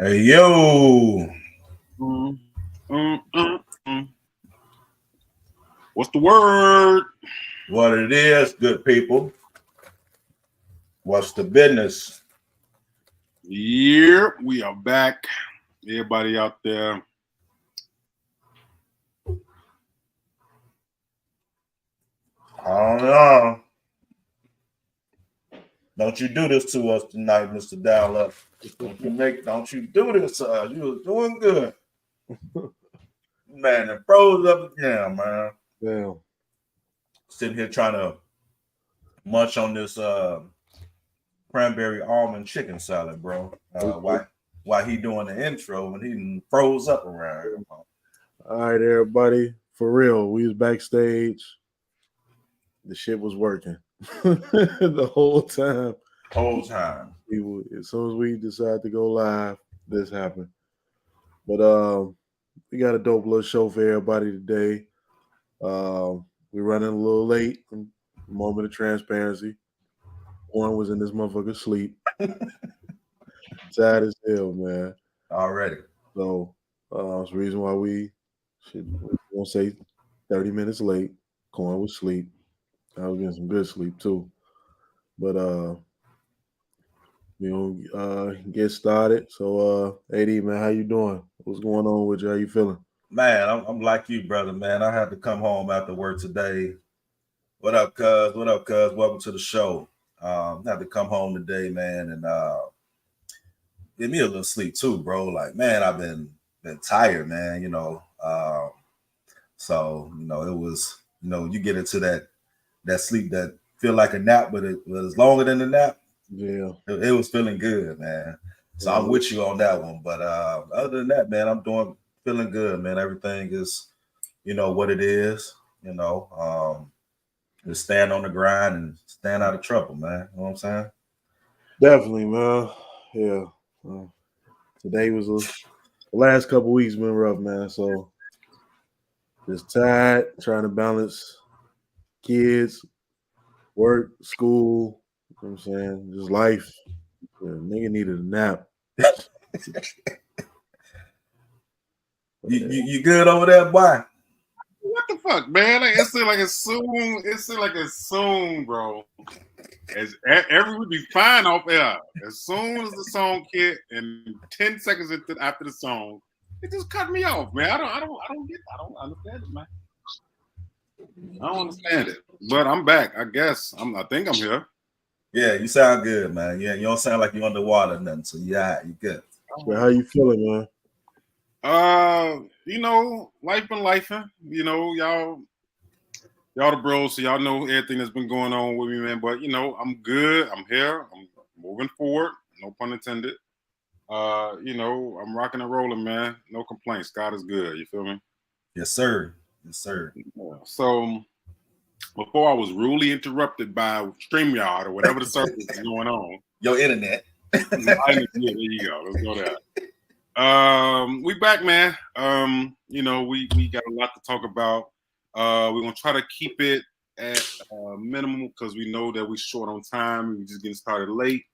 Hey yo, Mm, mm. What's the word? what it is, good people? What's the business? Yeah, we are back. Everybody out there. I don't know. Don't you do this to us tonight, Mister Dowler? Don't you do this to us? You was doing good, man. It froze up again, man. Yeah. Sitting here trying to munch on this cranberry almond chicken salad, bro. Why he doing the intro when he froze up around here? All right, everybody. For real, we was backstage. The shit was working the whole time. Whole time. As soon as we decided to go live, this happened. But we got a dope little show for everybody today. We're running a little late. Moment of transparency. One was in this motherfucker sleep. Sad as hell, man. Already. So it's the reason why we won't say 30 minutes late. Corn was asleep. I was getting some good sleep too. But we gonna get started. So AD man, how you doing? What's going on with you? How you feeling? Man, I'm like you, brother, man. I had to come home after work today. What up, cuz? What up, cuz? Welcome to the show. Had to come home today, man, and give me a little sleep too, bro. Like, man, I've been tired, man, so, it was, you get into that sleep that feel like a nap, but it was longer than a nap. Yeah. It was feeling good, man. So I'm with you on that one. But other than that, man, I'm feeling good, man. Everything is, what it is, just stand on the grind and stand out of trouble, man. You know what I'm saying? Definitely, man. Yeah. Today was the last couple weeks been rough, man. So just tired, trying to balance kids, work, school, you know what I'm saying? Just life. Yeah, nigga needed a nap. You good over there, boy? What the fuck, man? Like, it seemed like it's soon. It seemed like it's soon, bro. As every would be fine off air. As soon as the song hit, and 10 seconds after the song, it just cut me off, man. I don't understand it, man. I don't understand it. But I'm back. I guess. I think I'm here. Yeah, you sound good, man. Yeah, you don't sound like you're underwater or nothing. So yeah, you good. So how you feeling, man? Life been lifing. Y'all the bros, so y'all know everything that's been going on with me, man. But I'm good. I'm here. I'm moving forward. No pun intended. I'm rocking and rolling, man. No complaints. God is good. You feel me? Yes, sir. Yes, sir. Yeah. So before I was rudely interrupted by StreamYard or whatever the service is going on. Your internet. There you go. Let's go there. We back, man. We got a lot to talk about. We're gonna try to keep it at minimum because we know that we're short on time. We're just getting started late.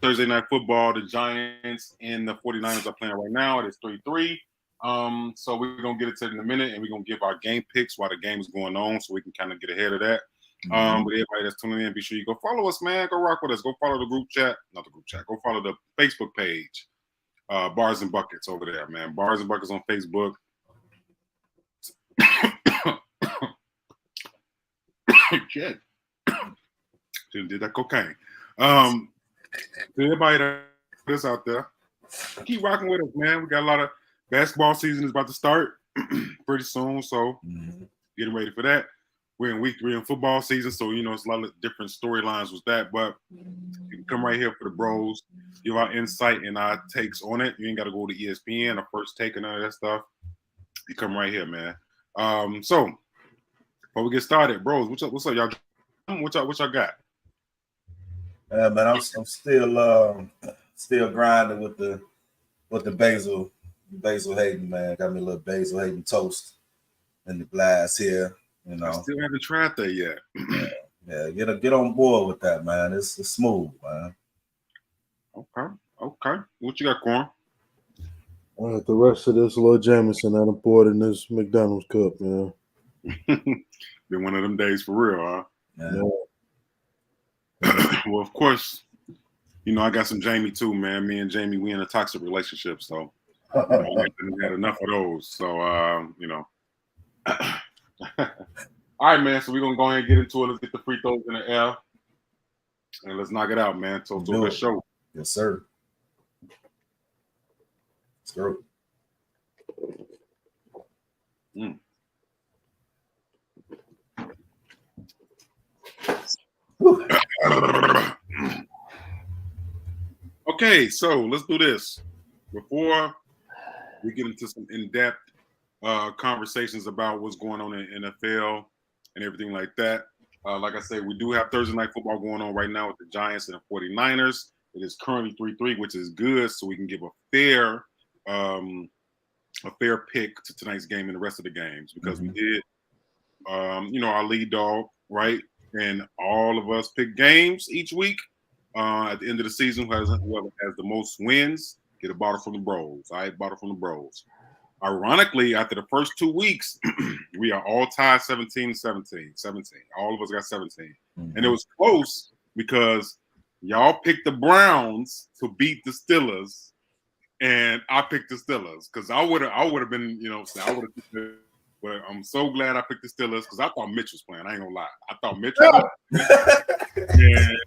Thursday night football, the Giants and the 49ers are playing right now. It's 3-3. So we're gonna get into it in a minute, and we're gonna give our game picks while the game is going on, so we can kind of get ahead of that. But everybody that's tuning in, be sure you go follow us, man. Go rock with us. Go follow the group chat, not the group chat. Go follow the Facebook page. Bars and Buckets over there, man. Bars and Buckets on Facebook. Shit. Did that cocaine. Everybody that's out there, keep rocking with us, man. We got a lot of basketball season is about to start pretty soon, so getting ready for that. We're in week 3 in football season, so it's a lot of different storylines with that. But you can come right here for the bros, give our insight and our takes on it. You ain't got to go to ESPN or First Take and none of that stuff. You come right here, man. So before we get started, bros, what's up, y'all? What y'all got? Man, I'm still grinding with the basil Hayden, man. Got me a little basil Hayden toast in the glass here. I still haven't tried that yet. Yeah, get on board with that, man. It's smooth, man. Okay. What you got, Corn? All right, the rest of this little Jameson that I poured in this McDonald's cup, man. Been one of them days for real, huh? Man. Well, of course, I got some Jamie too, man. Me and Jamie, we in a toxic relationship, so I had enough of those. So, all right, man. So we're gonna go ahead and get into it. Let's get the free throws in the air, and let's knock it out, man. So, Do the it. show. Yes, sir. Let's go. Okay, so let's do this. Before we get into some in-depth conversations about what's going on in NFL and everything like that, like I said, we do have Thursday night football going on right now with the Giants and the 49ers. It is currently 3-3, which is good, so we can give a fair pick to tonight's game and the rest of the games because we did, our lead dog, right? And all of us pick games each week. At the end of the season, whoever has the most wins, get a bottle from the Bros. All right, bottle from the Bros. Ironically, after the first 2 weeks, we are all tied 17. All of us got 17. And it was close because y'all picked the Browns to beat the Steelers, and I picked the Steelers because I would have been, I would have. But I'm so glad I picked the Steelers because I thought Mitch was playing. I ain't gonna lie. I thought Mitch was playing.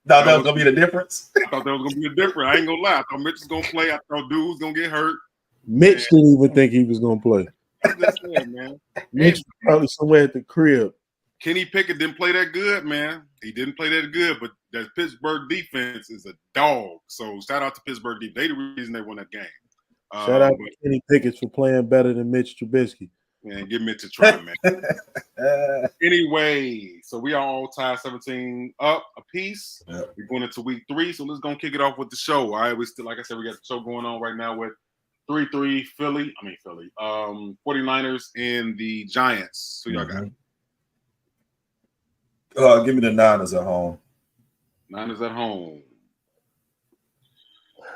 Thought that was gonna be the difference. I thought that was gonna be different. I ain't gonna lie. I thought Mitch was gonna play. I thought dude was gonna get hurt. Mitch didn't even think he was gonna play. I'm just saying, man. Mitch was probably somewhere at the crib. Kenny Pickett didn't play that good, man. He didn't play that good, but that Pittsburgh defense is a dog. So shout out to Pittsburgh defense. They the reason they won that game. Shout out to Kenny Pickett for playing better than Mitch Trubisky. Man, give Mitch a try, man. Anyway, so we are all tied 17 up a piece. Yep. We're going into week 3, so let's go and kick it off with the show. All right, we still, like I said, we got the show going on right now with 3-3 Philly. 49ers and the Giants. Who y'all got? Give me the Niners at home. Niners at home.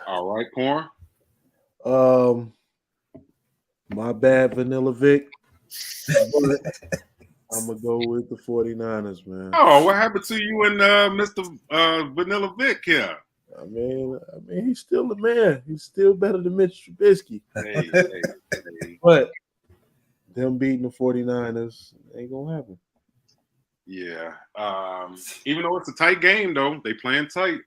All right, Corn. My bad, Vanilla Vic. I'm gonna go with the 49ers, man. Oh, what happened to you and Mr. Vanilla Vic here? I mean, he's still the man. He's still better than Mitch Trubisky. Hey. But them beating the 49ers ain't gonna happen. Yeah. Even though it's a tight game, though, they playing tight.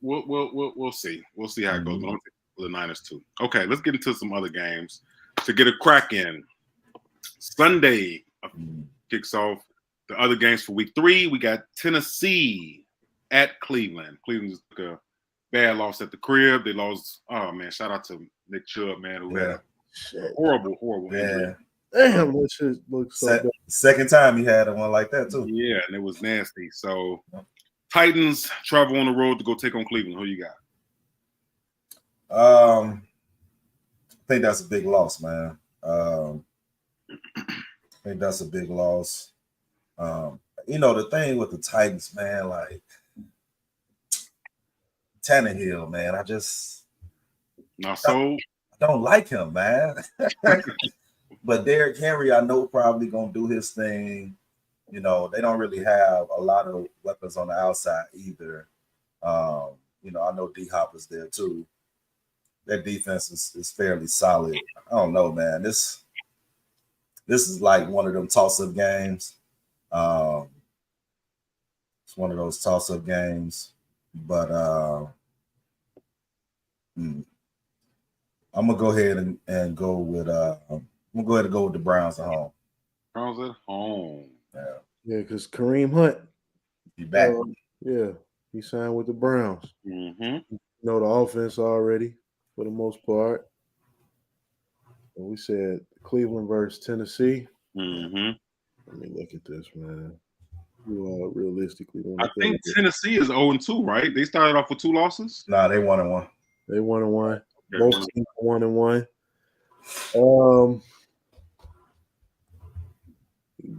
We'll see. We'll see how it goes. But I'm gonna take the Niners too. Okay, let's get into some other games to get a crack in. Sunday kicks off the other games for week 3. We got Tennessee at Cleveland. Cleveland just took a bad loss at the crib. They lost. Oh man, shout out to Nick Chubb, man, who had a horrible injury. Damn, that shit looks so bad. Second time he had one like that too. Yeah, and it was nasty. So Titans travel on the road to go take on Cleveland. Who you got? I think that's a big loss, man. I think that's a big loss. The thing with the Titans, man, like Tannehill, man, I don't like him, man. But Derrick Henry, I know probably gonna do his thing. They don't really have a lot of weapons on the outside either. I know D-Hop is there too. Their defense is fairly solid. I don't know, man. This is like one of them toss-up games. It's one of those toss-up games. But I'm gonna go ahead and go with go with the Browns at home. Browns at home. Yeah, because Kareem Hunt, Be back. he signed with the Browns. Mm-hmm. The offense already for the most part. And we said Cleveland versus Tennessee. Mm-hmm. Let me look at this, man. You realistically, I think Tennessee is 0-2, right? They started off with 2 losses. Nah, they 1-1. They 1-1. Okay, Both teams 1-1.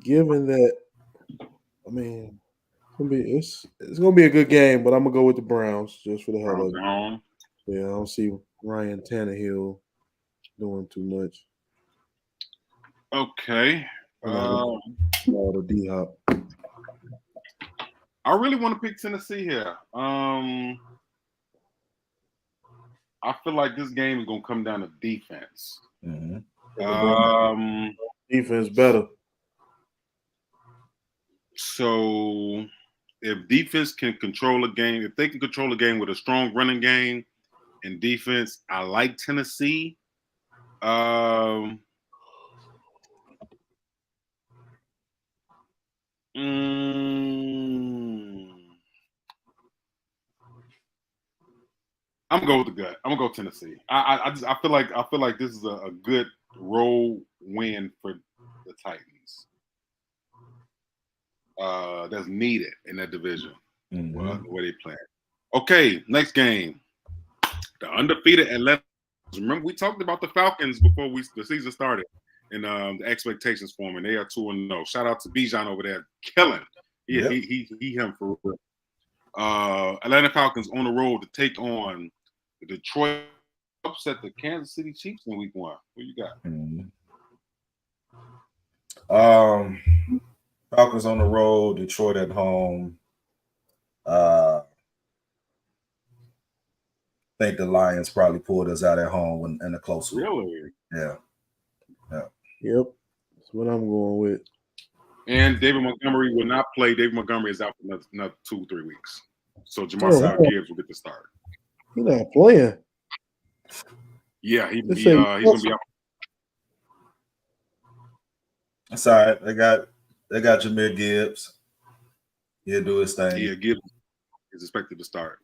Given that, it's gonna be a good game, but I'm gonna go with the Browns just for the hell of it. Yeah, I don't see Ryan Tannehill doing too much. Okay. All the D-Hop. I really want to pick Tennessee here. I feel like this game is going to come down to defense. Mm-hmm. Defense better. So if defense can control a game, if they can control a game with a strong running game and defense, I like Tennessee. I'm gonna go with the gut. I'm gonna go Tennessee. I feel like this is a good road win for the Titans. That's needed in that division. Mm-hmm. The way they play. Okay, next game. The undefeated Atlanta. Remember, we talked about the Falcons before the season started, and the expectations for them, and they are 2-0. Shout out to Bijan over there, killing. Yeah, Yep. he him for real. Atlanta Falcons on the road to take on the Detroit, upset the Kansas City Chiefs in Week 1. What you got? Mm-hmm. Falcons on the road, Detroit at home. I think the Lions probably pulled us out at home in a close one. Really? Yeah. Yep. That's what I'm going with. And David Montgomery will not play. David Montgomery is out for another 2-3 weeks. So Jamarcel Gibbs will get the start. He's not playing. Yeah, he's gonna be out. That's all right. They got Jahmyr Gibbs. He'll do his thing. Yeah, Gibbs is expected to start.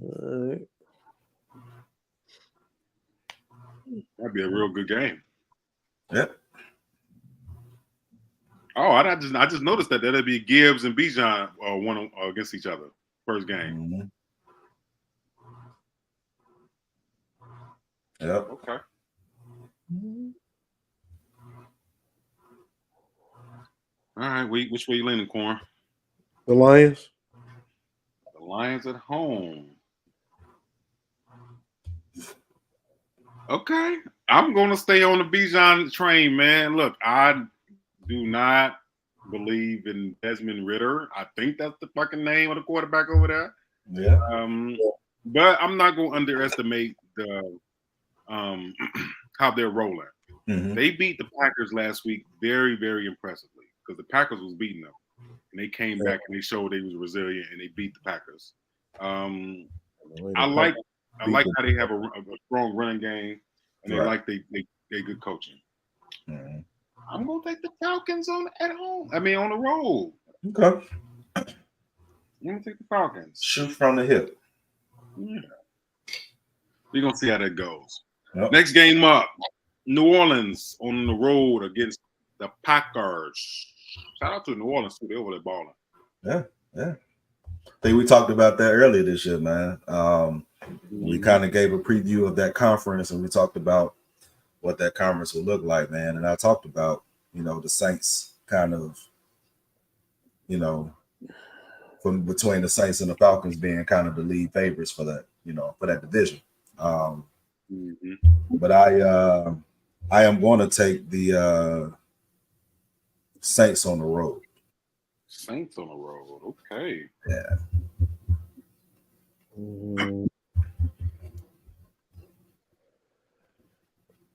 All right. That'd be a real good game. Yep. Oh, I just noticed that that'd be Gibbs and Bijan one against each other first game. Mm-hmm. Yep. Okay. All right. Which way you leaning, Corn? The Lions. The Lions at home. Okay. I'm going to stay on the Bijan train, man. Look, I do not believe in Desmond Ridder. I think that's the fucking name of the quarterback over there. Yeah. But I'm not going to underestimate the how they're rolling. Mm-hmm. They beat the Packers last week very, very impressively because the Packers was beating them. And they came back and they showed they was resilient and they beat the Packers. I like how they have a strong running game and they like they good coaching. Mm-hmm. I'm gonna take the Falcons on the road. Okay. I'm gonna take the Falcons. Shoot from the hip. Yeah. We're gonna see how that goes. Yep. Next game up, New Orleans on the road against the Packers. Shout out to New Orleans too. They over there balling. Yeah. I think we talked about that earlier this year, man. We kind of gave a preview of that conference, and we talked about what that conference would look like, man. And I talked about, the Saints kind of, from between the Saints and the Falcons being kind of the lead favorites for that, for that division. But I am going to take the Saints on the road. Saints on the road. Okay. Yeah.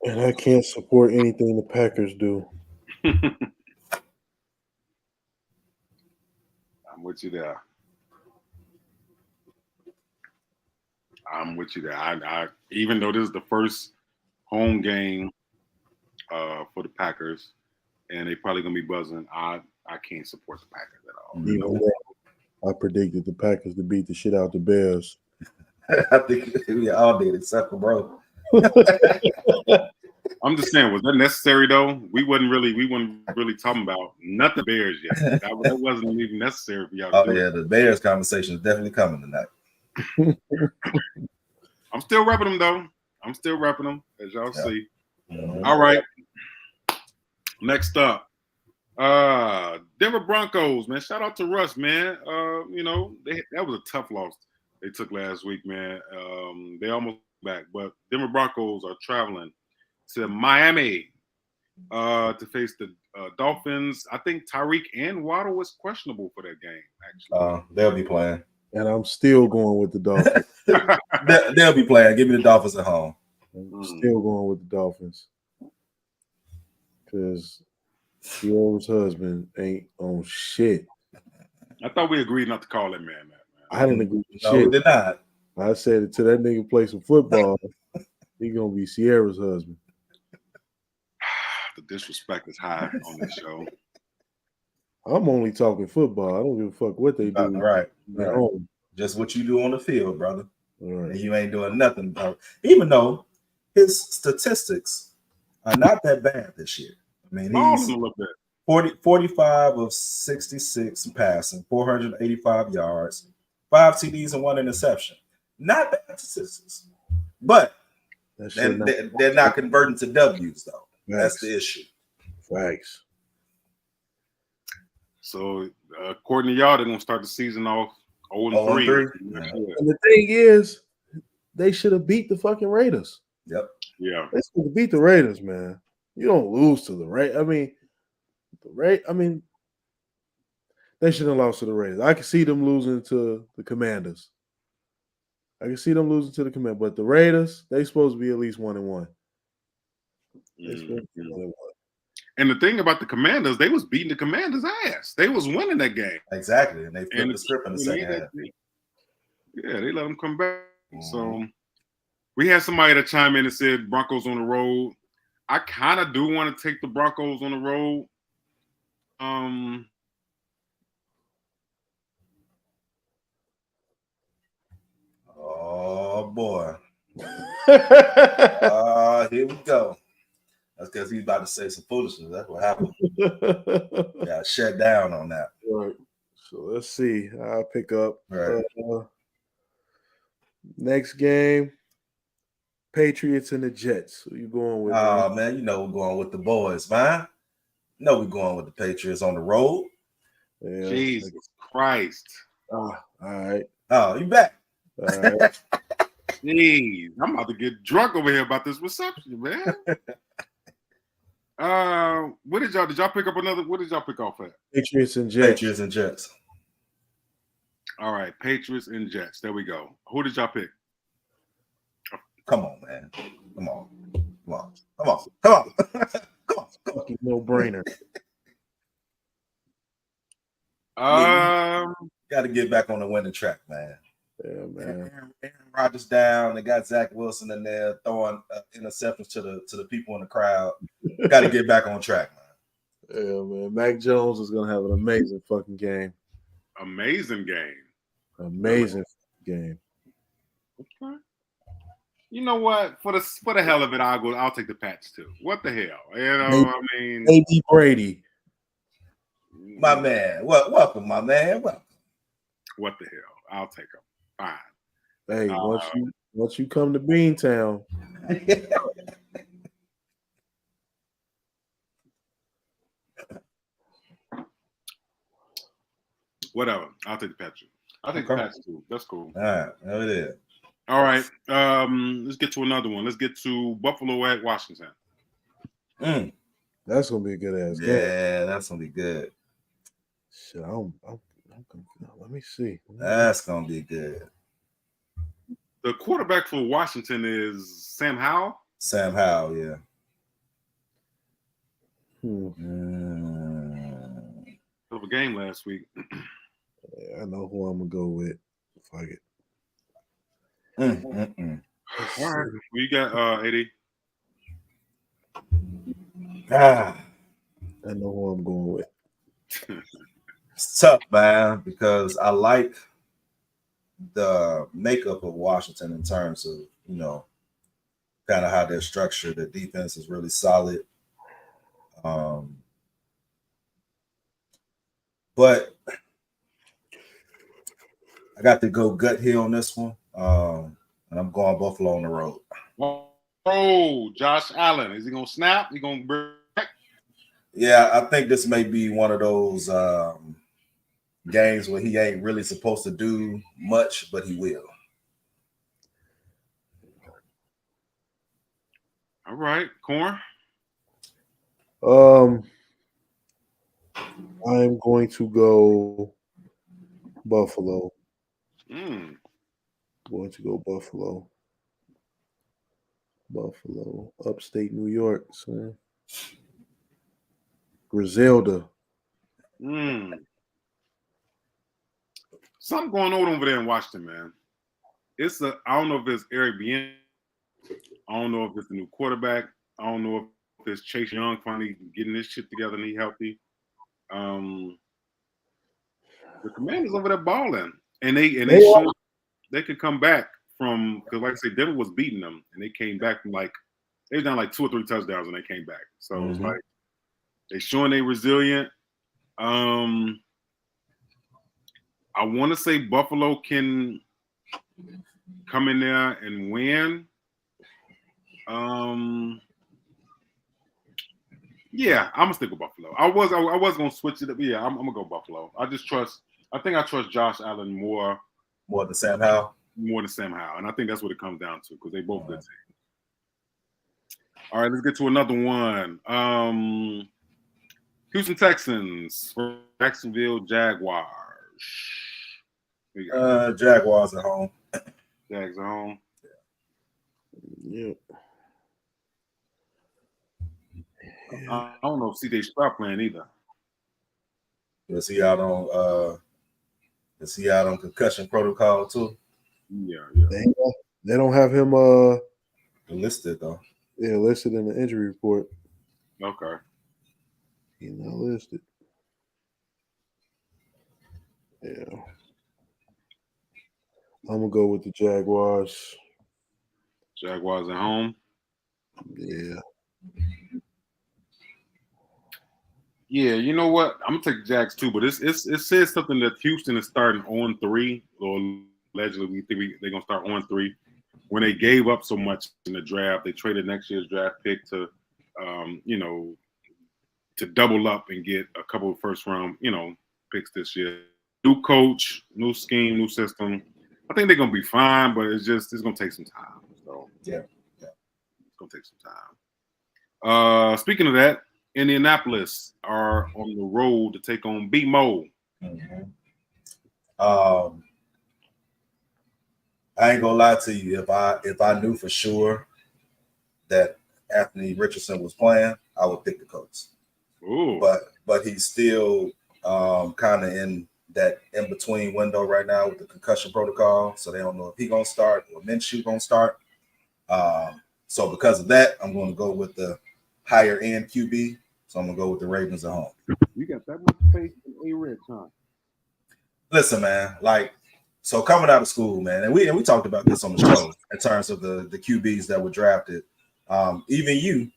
And I can't support anything the Packers do. I'm with you there. I even though this is the first home game for the Packers, and they probably gonna be buzzing, I can't support the Packers at all. Even though I predicted the Packers to beat the shit out the Bears. I think we all did, except for bro. I'm just saying, was that necessary though? We wasn't really talking about nothing Bears yet. That wasn't even necessary for y'all. Oh yeah, the Bears conversation is definitely coming tonight. I'm still repping them though. As y'all see. Mm-hmm. All right. Next up, Denver Broncos, man. Shout out to Russ, man. That was a tough loss they took last week, man. They almost back, but Denver Broncos are traveling to Miami to face the Dolphins. I think Tyreek and Waddle was questionable for that game, actually. They'll be playing. And I'm still going with the Dolphins. They'll be playing. Give me the Dolphins at home. I'm still going with the Dolphins. Because Sierra's husband ain't on shit. I thought we agreed not to call that man that, man. I didn't agree with No, shit. we did not. I said it to that nigga play some football. He gonna be Sierra's husband. The disrespect is high on this show. I'm only talking football. I don't give a fuck what they do. Right. at home. Just what you do on the field, brother. All right. And you ain't doing nothing about it. Even though his statistics are not that bad this year. I mean, Balling he's a little bit. 45 of 66 passing, 485 yards, 5 TDs and 1 interception. Not bad statistics. But That shit not- they're not converting to W's, though. That's Facts. the issue. Facts. So, according to y'all, they're going to start the season off 0-3. 0-3. Yeah. And the thing is, they should have beat the fucking Raiders. Yep. Yeah. They should have beat the Raiders, man. You don't lose to the Raiders. I mean, they shouldn't have lost to the Raiders. I can see them losing to the Commanders. But the Raiders, they supposed to be at least 1-1. They supposed to be 1-1. And the thing about the Commanders, they was beating the Commanders' ass. They was winning that game. Exactly. And they flipped And the script in the second half. Yeah, they let them come back. So we had somebody that chime in and said Broncos on the road. I kind of do want to take the Broncos on the road. Oh, boy. Here we go. That's because he's about to say some foolishness. That's what happened. Got shut down on that. Right. So let's see. I'll pick up. Right. Next game, Patriots and the Jets. Who you going with? Oh, man, you know we're going with the boys, man. You know we're going with the Patriots on the road. Yeah. Jesus Christ. All right. Oh, you back. All right. Jeez, I'm about to get drunk over here about this reception, man. What did y'all pick up another? What did y'all pick off at? Patriots and Jets. Patriots and Jets. All right, Patriots and Jets. There we go. Who did y'all pick? Come on, man. Come on. Come on. Come on. Come on. Come on. Come on. No brainer. Got to get back on the winning track, man. Yeah, man. Aaron Rodgers down. They got Zach Wilson in there throwing interceptions to the people in the crowd. Got to get back on track, man. Yeah, man. Mac Jones is gonna have an amazing fucking game. Amazing game. Amazing game. Okay. You know what? For the hell of it, I'll take the Pats too. What the hell? You know, I mean, A.B. Brady. My man. Welcome, my man. Welcome. What the hell? I'll take them. Fine. Hey, once you come to Beantown, Whatever. I'll take the Pats. I'll take the Pats too. That's cool. All right, there it is. All right. Let's get to another one. Let's get to Buffalo at Washington. that's gonna be a good ass game. Yeah, that's gonna be good. Shit, I'm let me see. That's gonna be good. The quarterback for Washington is Sam Howell. Sam Howell, yeah. Of a game last week. Yeah, I know who I'm gonna go with. Fuck it. All right. Well, you got 80. I know who I'm going with. It's tough, man, because I like the makeup of Washington in terms of, kind of how they're structured. The defense is really solid. But I got to go gut heel on this one. And I'm going Buffalo on the road. Oh, Josh Allen. Is he going to snap? He going to break? Yeah, I think this may be one of those games where he ain't really supposed to do much, but he will. All right, Corn. I'm going to go Buffalo. Mm. Going to go Buffalo. Buffalo, upstate New York, son. Griselda. Mm. Something going on over there in Washington, man. I don't know if it's Eric Bien. I don't know if it's the new quarterback. I don't know if it's Chase Young finally getting this shit together and he healthy. The Commanders over there balling, and they showed they could come back from, because like I said, Denver was beating them, and they came back from they were down like 2 or 3 touchdowns and they came back. So it's like they showing they resilient. I want to say Buffalo can come in there and win. Yeah, I'm gonna stick with Buffalo. I was gonna switch it up. Yeah, I'm gonna go Buffalo. I think I trust Josh Allen more than Sam Howell. More than Sam Howell, and I think that's what it comes down to because they both good teams. All right, let's get to another one. Houston Texans, Jacksonville Jaguars. Jaguars at home. Jags at home. Yep. I don't know if CJ Stroud playing either. Is he out on concussion protocol too? Yeah. They don't have him listed though. Yeah, listed in the injury report. Okay. He's not listed. Yeah. I'm gonna go with the Jaguars. Jaguars at home. Yeah. Yeah, you know what? I'm gonna take the Jags too, but it says something that Houston is starting 0-3, or allegedly we think they're gonna start 0-3. When they gave up so much in the draft, they traded next year's draft pick to, to double up and get a couple of first round, picks this year. New coach, new scheme, new system. I think they're gonna be fine, but it's gonna take some time. So yeah, it's gonna take some time. Speaking of that, Indianapolis are on the road to take on BMO. Mm-hmm. I ain't gonna lie to you. If I knew for sure that Anthony Richardson was playing, I would pick the Colts. Ooh. But he's still kind of in that in between window right now with the concussion protocol, so they don't know if he's gonna start or Minshew gonna start. So because of that, I'm going to go with the higher end QB. So I'm gonna go with the Ravens at home. You got that much faith in A-Rich, huh? Listen, man, so coming out of school, man, and we talked about this on the show in terms of the QBs that were drafted. Even you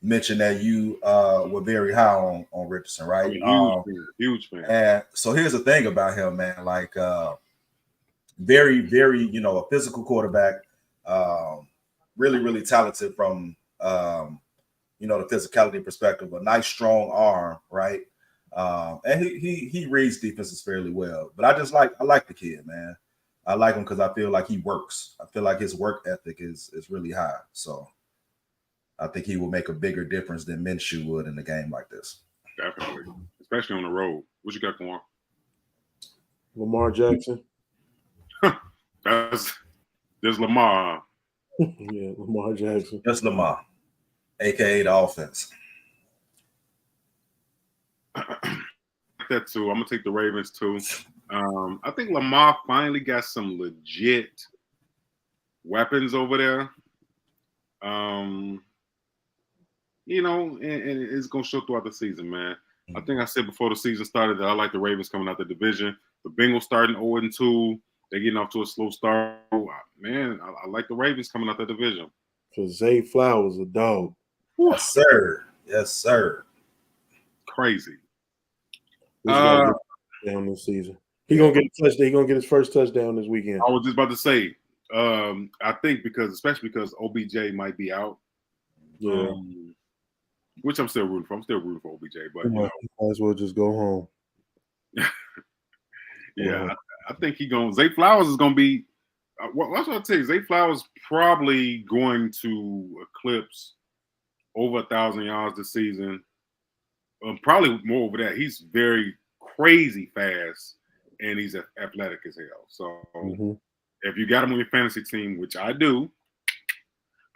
mentioned that you were very high on Richardson, right? Huge fan. And so here's the thing about him, man. Very, very, a physical quarterback. Really, really talented from the physicality perspective. A nice, strong arm, right? And he reads defenses fairly well. But I like the kid, man. I like him because I feel like he works. I feel like his work ethic is really high. So I think he will make a bigger difference than Minshew would in a game like this. Definitely, especially on the road. What you got going? Lamar Jackson. There's Lamar. Yeah, Lamar Jackson. That's Lamar, aka the offense. That too. I'm gonna take the Ravens too. I think Lamar finally got some legit weapons over there. And it's gonna show throughout the season, man. I think I said before the season started that I like the Ravens coming out the division. The Bengals starting 0-2. They're getting off to a slow start. Man, I like the Ravens coming out the division. Because Zay Flowers a dog. Yes, sir. Yes, sir. Crazy. He's gonna get down this season. He's gonna get a touchdown. He's gonna get his first touchdown this weekend. I was just about to say, I think especially because OBJ might be out. Yeah. Which I'm still rooting for. I'm still rooting for OBJ, but might as well just go home. Yeah, I think Zay Flowers is gonna be. What's what I tell you? Zay Flowers probably going to eclipse over 1,000 yards this season. Probably more over that. He's very crazy fast, and he's athletic as hell. So if you got him on your fantasy team, which I do,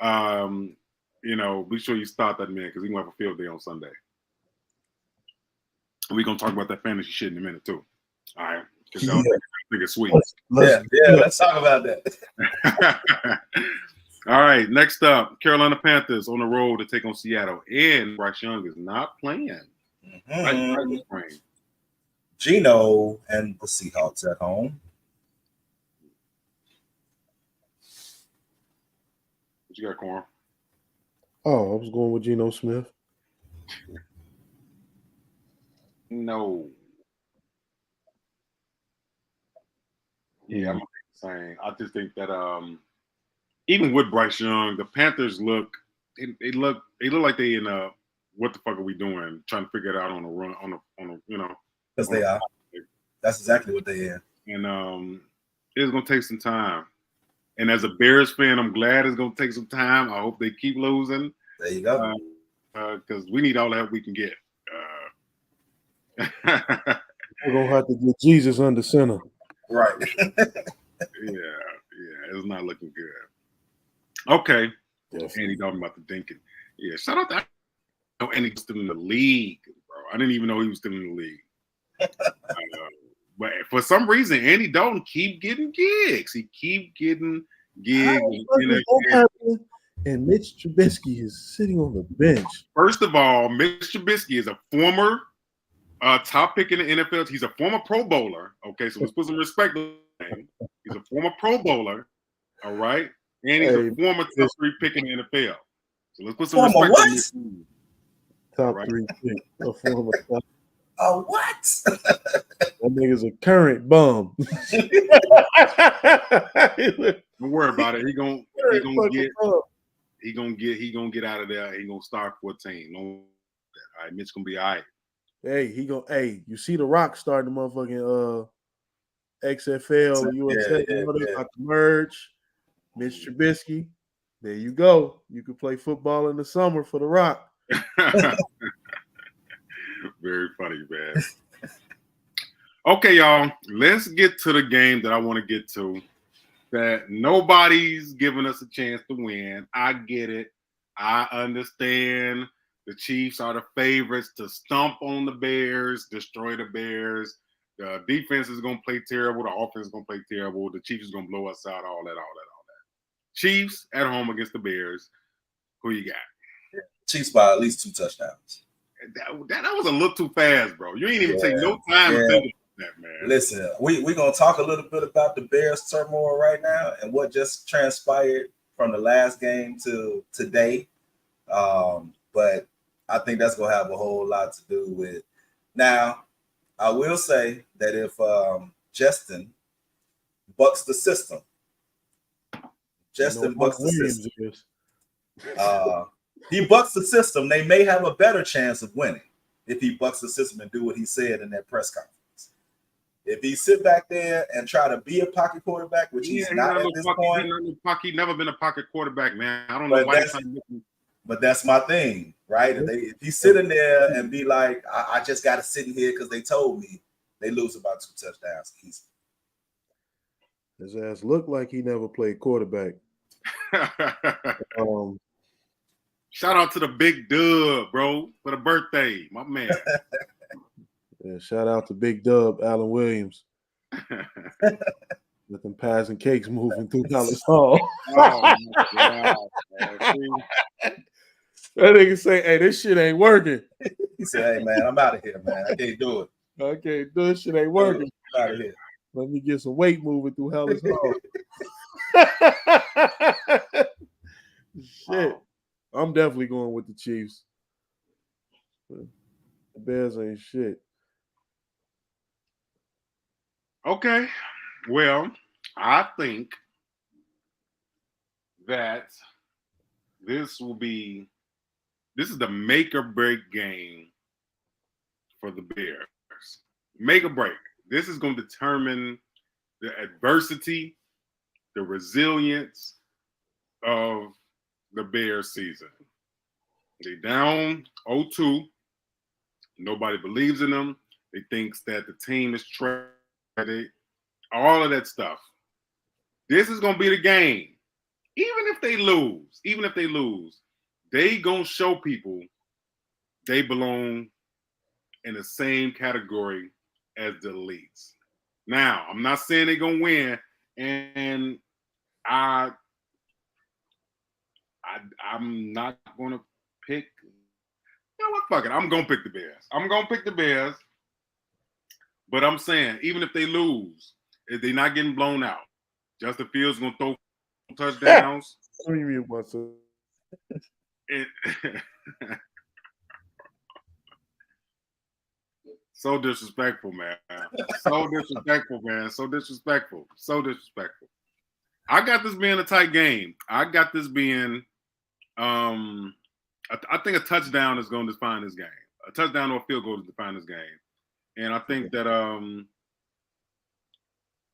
be sure you start that man because he's gonna have a field day on Sunday. We're gonna talk about that fantasy shit in a minute too. All right, because y'all think it's sweet. Let's talk about that. All right, next up, Carolina Panthers on the road to take on Seattle, and Bryce Young is not playing. Geno and the Seahawks at home. What you got, Corn? Oh, I was going with Geno Smith. No. Yeah, I'm saying. I just think that even with Bryce Young, the Panthers look like they in what the fuck are we doing? Trying to figure it out on a run on a Because they are. That's exactly what they are. And it's gonna take some time. And as a Bears fan, I'm glad it's gonna take some time. I hope they keep losing. There you go. Because we need all the help we can get. We're gonna have to get Jesus under center. Right. Yeah, it's not looking good. Okay. Andy talking about the Dinkin. Yeah, shout out to Andy still in the league, bro. I didn't even know he was still in the league. But for some reason, Andy Dalton keep getting gigs. He keep getting gigs. And Mitch Trubisky is sitting on the bench. First of all, Mitch Trubisky is a former top pick in the NFL. He's a former Pro Bowler. Okay, so let's put some respect on him. He's a former Pro Bowler. All right, and he's a former top 3 pick in the NFL. So let's put some respect on this. Top 3 pick. A former top. Oh, what? That nigga's a current bum. Don't worry about it. He gonna get out of there. He gonna start 14. No, all right, Mitch gonna be all right. Hey, you see the Rock starting the motherfucking XFL, USA, they about to merge. Mitch Trubisky. There you go. You can play football in the summer for the Rock. Very funny, man. Okay, y'all. Let's get to the game that I want to get to. That nobody's giving us a chance to win. I get it. I understand. The Chiefs are the favorites to stomp on the Bears, destroy the Bears. The defense is going to play terrible. The offense is going to play terrible. The Chiefs is going to blow us out, all that. Chiefs at home against the Bears. Who you got? Chiefs by at least 2 touchdowns. That was a little too fast, bro. You ain't even take no time to think about that, man. Listen, we're going to talk a little bit about the Bears turmoil right now and what just transpired from the last game to today. But I think that's going to have a whole lot to do with. Now, I will say that if Justin bucks the system, he bucks the system, they may have a better chance of winning if he bucks the system and do what he said in that press conference. If he sit back there and try to be a pocket quarterback, which he's not at this point. He's never been a pocket quarterback, man. I don't know why. But that's my thing, right? If he's sitting there and be like, I just got to sit in here because they told me, they lose about 2 touchdowns easy. His ass looked like he never played quarterback. Shout out to the big dub, bro, for the birthday, my man. Yeah, shout out to Big Dub, Allen Williams. With them pies and cakes moving through Dallas Hall. Oh, my God, that nigga say, hey, this shit ain't working. He said, hey, man, I'm out of here, man. I can't do it. Okay, this shit ain't working. I'm out of here. Let me get some weight moving through Dallas Hall. Shit. I'm definitely going with the Chiefs. The Bears ain't shit. Okay. Well, I think that this is the make or break game for the Bears. Make or break. This is going to determine the adversity, the resilience of the Bears season. They down 0-2. Nobody believes in them. They thinks that the team is trash. All of that stuff. This is gonna be the game. Even if they lose, they gonna show people they belong in the same category as the elites. Now, I'm not saying they're gonna win, and I'm not gonna pick. You know what? Fuck it. I'm gonna pick the Bears. But I'm saying, even if they lose, if they're not getting blown out, Justin Fields gonna throw touchdowns. Let me read myself. So disrespectful, man. So disrespectful. I got this being a tight game. I got this being, I think a touchdown is going to define this game. A touchdown or a field goal to define this game. And I think that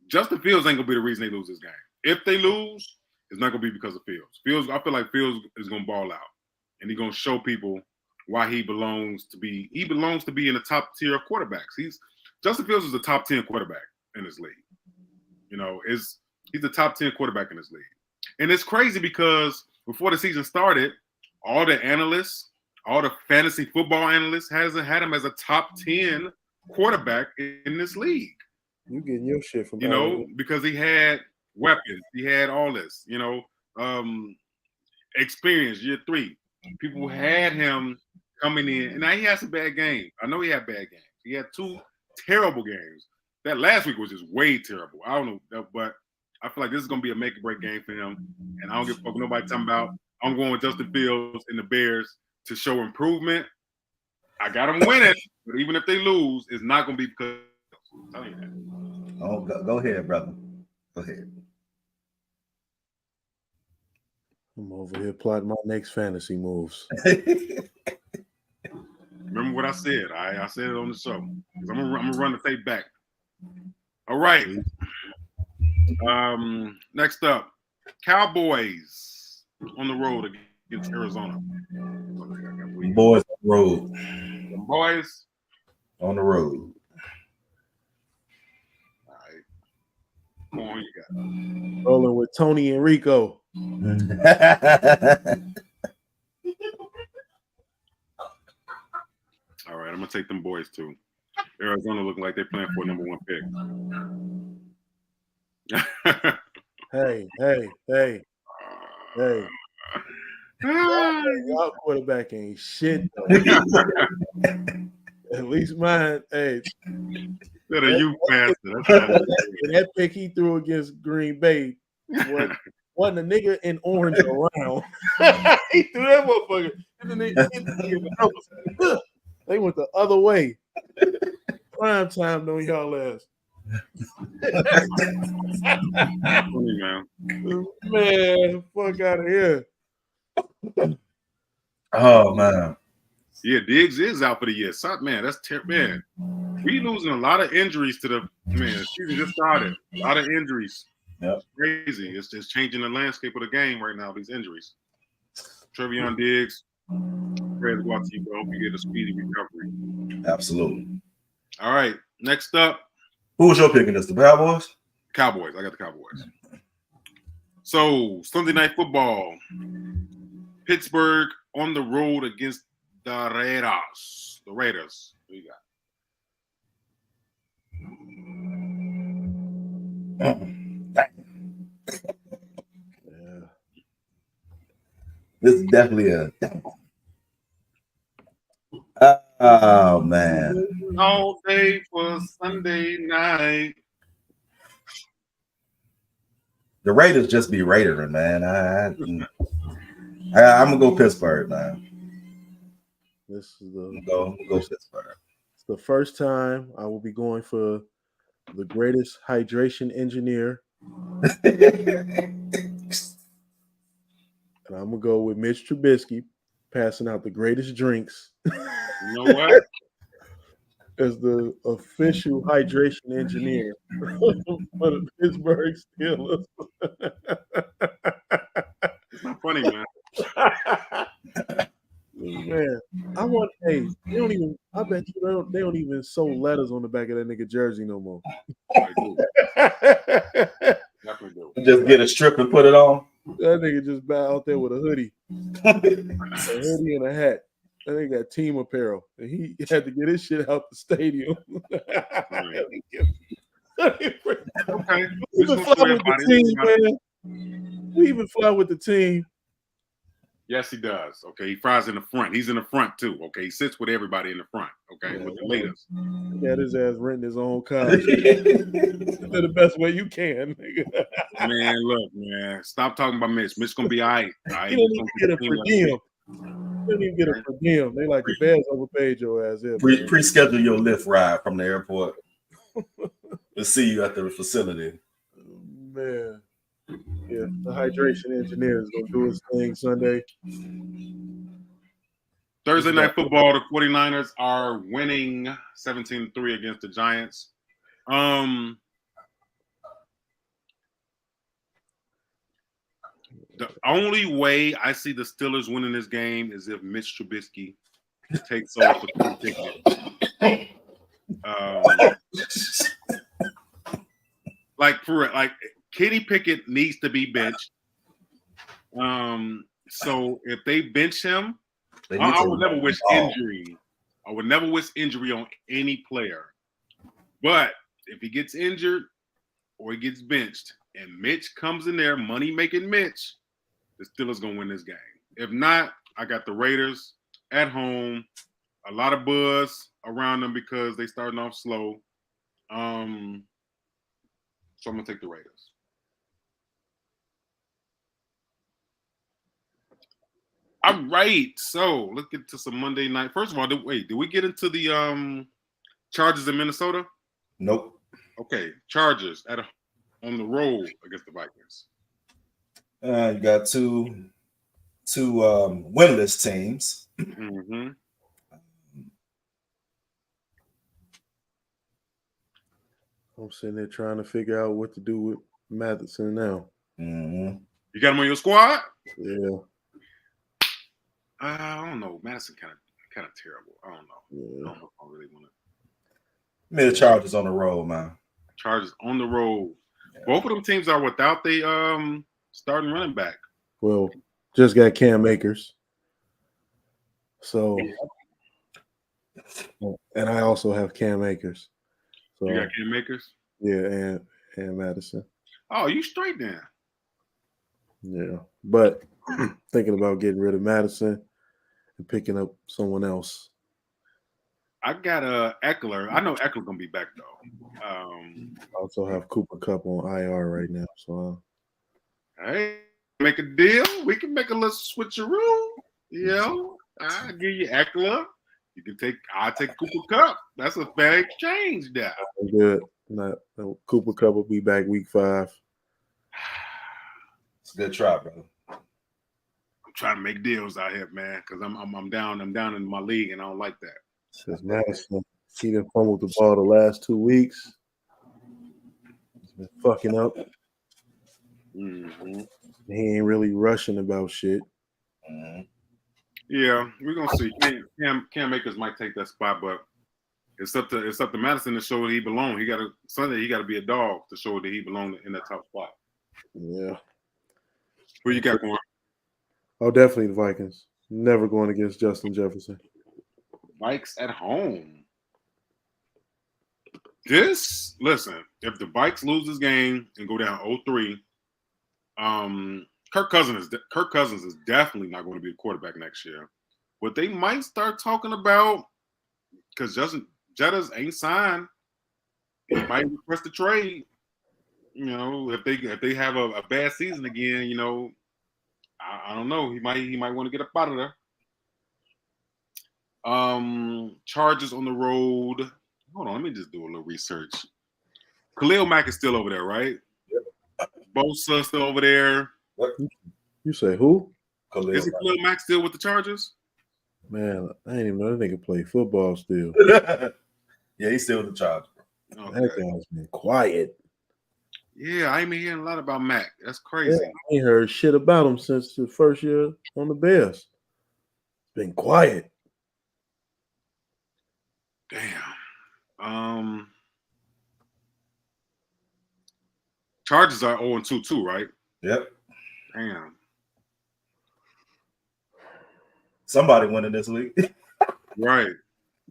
Justin Fields ain't going to be the reason they lose this game. If they lose, it's not going to be because of Fields. I feel like Fields is going to ball out. And he's going to show people why he belongs to be in the top tier of quarterbacks. Justin Fields is the top 10 quarterback in this league. You know, he's the top 10 quarterback in this league. And it's crazy because before the season started, all the analysts, all the fantasy football analysts had him as a top 10 quarterback in this league. You getting your shit from because he had weapons, he had all this, experience, year 3. People had him coming in, and now he had some bad games. I know he had bad games. He had 2 terrible games. That last week was just way terrible. I don't know, but I feel like this is going to be a make or break game for him. And I don't give a fuck nobody talking about. I'm going with Justin Fields and the Bears to show improvement. I got them winning, but even if they lose, it's not going to be because. I'm telling you that. Oh, go ahead, brother. Go ahead. I'm over here plotting my next fantasy moves. Remember what I said. I said it on the show. I'm gonna run the tape back. All right. Next up, Cowboys on the road against Arizona. Boys on the road. The boys on the road. All right. Come on, you got rolling with Tony and Rico. All right, I'm gonna take them boys too. Arizona looking like they're playing for a number 1 pick. Hey. Y'all quarterback ain't shit though. At least mine, hey. That a you faster. That pick he threw against Green Bay wasn't a nigga in orange around. He threw that motherfucker. And then they went the other way. Prime time on y'all ass. Man, fuck out of here. Oh man. Yeah, Diggs is out for the year. Man, that's terrible. Man, we losing a lot of injuries to the season just started. A lot of injuries. Yep. It's crazy. It's just changing the landscape of the game right now, these injuries. Trevion Diggs, prayers go out to you, bro. Hope you get a speedy recovery. Absolutely. All right, next up. Who was your pick in this? The Cowboys? Cowboys. I got the Cowboys. So, Sunday Night Football. Pittsburgh on the road against the Raiders. The Raiders. What you got? Yeah. This is definitely a. Oh man! All day for Sunday night. The Raiders just be Raidering, man. I'm gonna go Pittsburgh, man. This is the go Pittsburgh. It's the first time I will be going for the greatest hydration engineer. And I'm gonna go with Mitch Trubisky passing out the greatest drinks. You know what? As the official hydration engineer for the Pittsburgh Steelers. It's not funny, man. Man, I want. Hey, they don't even. I bet you they don't even sew letters on the back of that nigga jersey no more. I do. Definitely do. Just get a strip and put it on. That nigga just out there with a hoodie and a hat. That nigga got team apparel, and he had to get his shit out the stadium. Okay. We even fly with the team, man. We even fly with the team. Yes, he does. Okay, he flies in the front. He's in the front too. Okay, he sits with everybody in the front. Okay, with the leaders. He had his ass renting his own car. The best way you can, nigga. Man, look, man, stop talking about Mitch. Mitch gonna be all right. He don't even get a per diem. He don't even get a per diem. They like the Bears overpaid your ass. Pre-schedule your Lyft ride from the airport. We'll see you at the facility. Man. Yeah, the hydration engineer is going to do his thing Sunday. Thursday night football, the 49ers are winning 17-3 against the Giants. The only way I see the Steelers winning this game is if Mitch Trubisky takes over for Kenny Pickett. Like Kenny Pickett needs to be benched. So if they bench him, I would never wish injury. I would never wish injury on any player. But if he gets injured or he gets benched and Mitch comes in there, money making Mitch, the Steelers gonna win this game. If not, I got the Raiders at home. A lot of buzz around them because they starting off slow. So I'm gonna take the Raiders. All right, so let's get to some Monday night. First of all, did we get into the Chargers in Minnesota? Nope. Okay, Chargers on the road against the Vikings. You got two winless teams. Mm-hmm. I'm sitting there trying to figure out what to do with Matheson now. Mm-hmm. You got him on your squad? Yeah. I don't know. Madison kind of terrible. I don't know. Yeah. I don't know if I really want to. Me, the Chargers on the road, man. Chargers on the road. Yeah. Both of them teams are without the starting running back. Well, just got Cam Akers. So, and I also have Cam Akers. So You got Cam Akers? Yeah, and Madison. Oh, you straight then. Yeah, but thinking about getting rid of Madison and picking up someone else. I got Eckler. I know Eckler gonna be back though. I also have Cooper Kupp on IR right now. So, hey, make a deal. We can make a little switcheroo. You know, I'll give you Eckler. You can I'll take Cooper Kupp. That's a fair exchange there. Good. Cooper Kupp will be back week 5. It's a good try, brother. I'm trying to make deals out here, man, because I'm down in my league and I don't like that. Says Madison, he done fumbled the ball the last 2 weeks. He's been fucking up. Mm-hmm. He ain't really rushing about shit. Mm-hmm. Yeah, we're gonna see. Cam Akers might take that spot, but it's up to Madison to show that he belongs. Sunday he got to be a dog to show that he belongs in that top spot. Yeah. Who you got going? Oh, definitely the Vikings. Never going against Justin Jefferson. Vikes at home. Listen, if the Vikes lose this game and go down 0-3, Kirk Cousins is definitely not going to be the quarterback next year. What they might start talking about, because Justin Jettas ain't signed, he might request a trade. You know, if they have a bad season again, you know, I don't know. He might want to get up out of there. Chargers on the road. Hold on, let me just do a little research. Khalil Mack is still over there, right? Yep. Bosa still over there. What? You say who? Is Khalil Mack still with the Chargers? Man, I didn't even know that nigga play football still. Yeah, he's still in the Chargers. Okay. That guy's been quiet. Yeah, I ain't been hearing a lot about Mack. That's crazy. Yeah, I ain't heard shit about him since the first year on the Bears. Been quiet. Damn. Chargers are 0-2 too, right? Yep. Damn. Somebody winning this week. Right.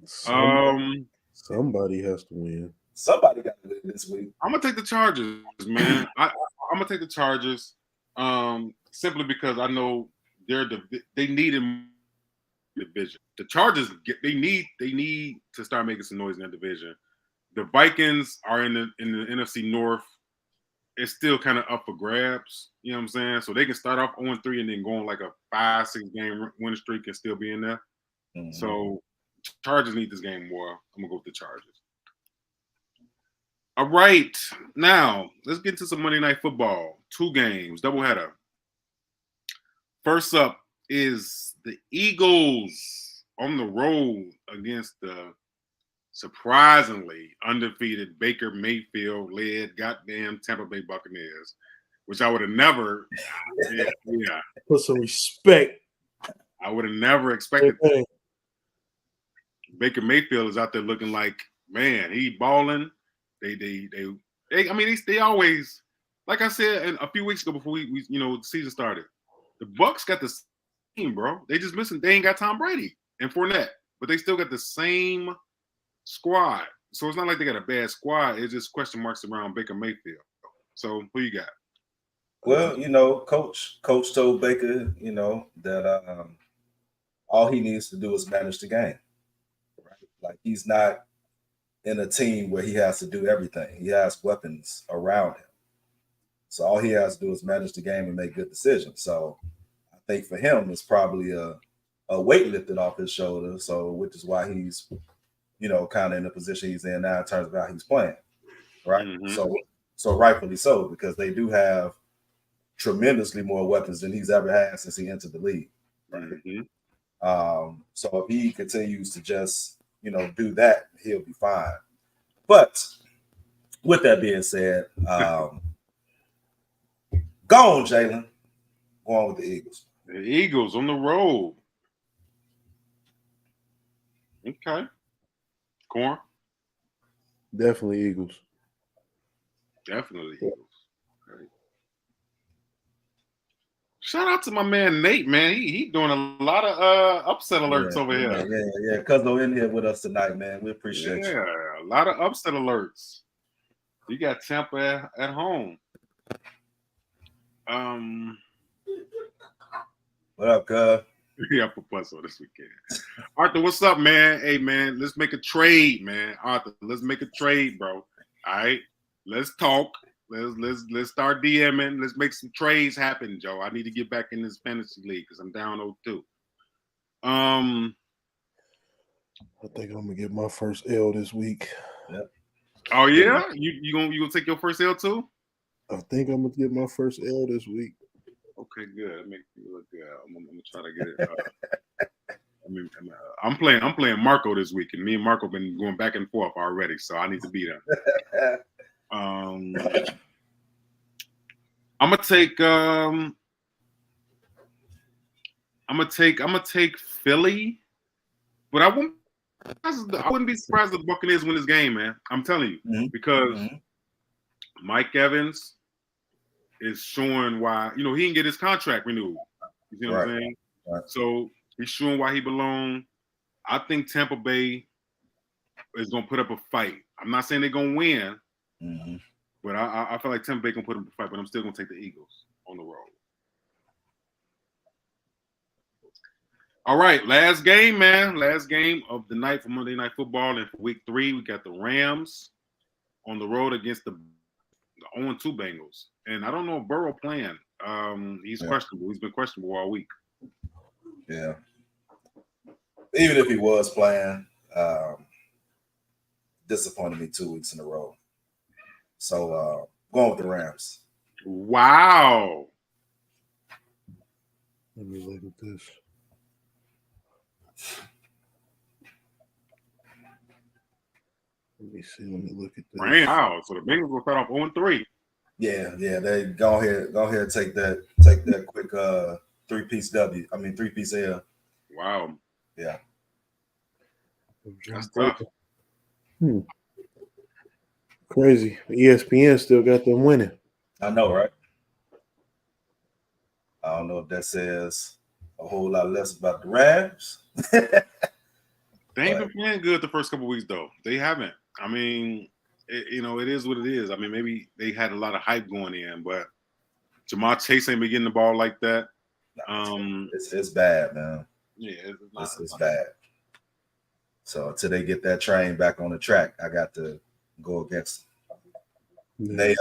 Somebody has to win. Somebody got to win this week. I'm gonna take the Chargers, man. I'm gonna take the Chargers, simply because I know they need a division. The Chargers they need to start making some noise in that division. The Vikings are in the NFC North. It's still kind of up for grabs. You know what I'm saying? So they can start off 0-3 and then go on like a 5-6 game winning streak and still be in there. Mm-hmm. So Chargers need this game more. I'm gonna go with the Chargers. All right, now let's get into some Monday Night Football. 2 games, doubleheader. First up is the Eagles on the road against the surprisingly undefeated Baker Mayfield-led goddamn Tampa Bay Buccaneers, which I would have never. Yeah, Put some respect. I would have never expected. Baker Mayfield is out there looking like, man, he balling. They always, like I said a few weeks ago before we the season started, the Bucs got the same, bro. They just missing. They ain't got Tom Brady and Fournette, but they still got the same squad. So it's not like they got a bad squad. It's just question marks around Baker Mayfield. So who you got? Well, Coach told Baker, that all he needs to do is manage the game. Right? Like he's not in a team where he has to do everything. He has weapons around him. So all he has to do is manage the game and make good decisions. So I think for him, it's probably a weight lifted off his shoulder. So which is why he's, kind of in the position he's in now in terms of how he's playing. Right. Mm-hmm. So rightfully so, because they do have tremendously more weapons than he's ever had since he entered the league. Right. Mm-hmm. So if he continues to just, do that, he'll be fine. But with that being said, go on, Jalen. Go on with the Eagles. The Eagles on the road. Okay. Corn? Definitely Eagles. Definitely Eagles. Right. Shout out to my man Nate, man. He doing a lot of upset alerts over here. Yeah. Cuzzo in here with us tonight, man. We appreciate you. Yeah, a lot of upset alerts. You got Tampa at home. What up, cuz? Yeah, for Puzzle this weekend. Arthur, what's up, man? Hey, man, let's make a trade, man. Arthur, let's make a trade, bro. All right, let's talk. Let's start DMing. Let's make some trades happen, Joe. I need to get back in this fantasy league because I'm down 0-2. I think I'm gonna get my first L this week. Yep. Oh yeah, you gonna take your first L too? I think I'm gonna get my first L this week. Okay, good. That makes me look good. I'm gonna try to get it. I'm playing Marco this week, and me and Marco been going back and forth already, so I need to beat him. I'm gonna take Philly, but I wouldn't be surprised if the Buccaneers win this game, man. I'm telling you, because Mike Evans is showing why, he didn't get his contract renewed. You see what I'm saying? Right. So he's showing why he belongs. I think Tampa Bay is going to put up a fight. I'm not saying they're going to win, but I feel like Tampa Bay going to put up a fight, but I'm still going to take the Eagles on the road. All right, last game, man. Last game of the night for Monday Night Football. And for week 3, we got the Rams on the road against the 0-2 Bengals. And I don't know if Burrow playing. He's questionable. He's been questionable all week. Yeah. Even if he was playing, disappointed me 2 weeks in a row. So going with the Rams. Wow. Let me look at this. Let me see. Let me look at this. Wow. So the Bengals will start off 0-3. Yeah. They go ahead and take that quick 3-piece L. Wow. Yeah. That's tough. Crazy. ESPN still got them winning. I know, right? I don't know if that says a whole lot less about the Rams. They ain't been playing good the first couple weeks, though. They haven't. I mean, it is what it is. I mean, maybe they had a lot of hype going in, but Jamar Chase ain't been getting the ball like that. It's bad, man. Yeah, it's bad. So until they get that train back on the track, I got to go against them. They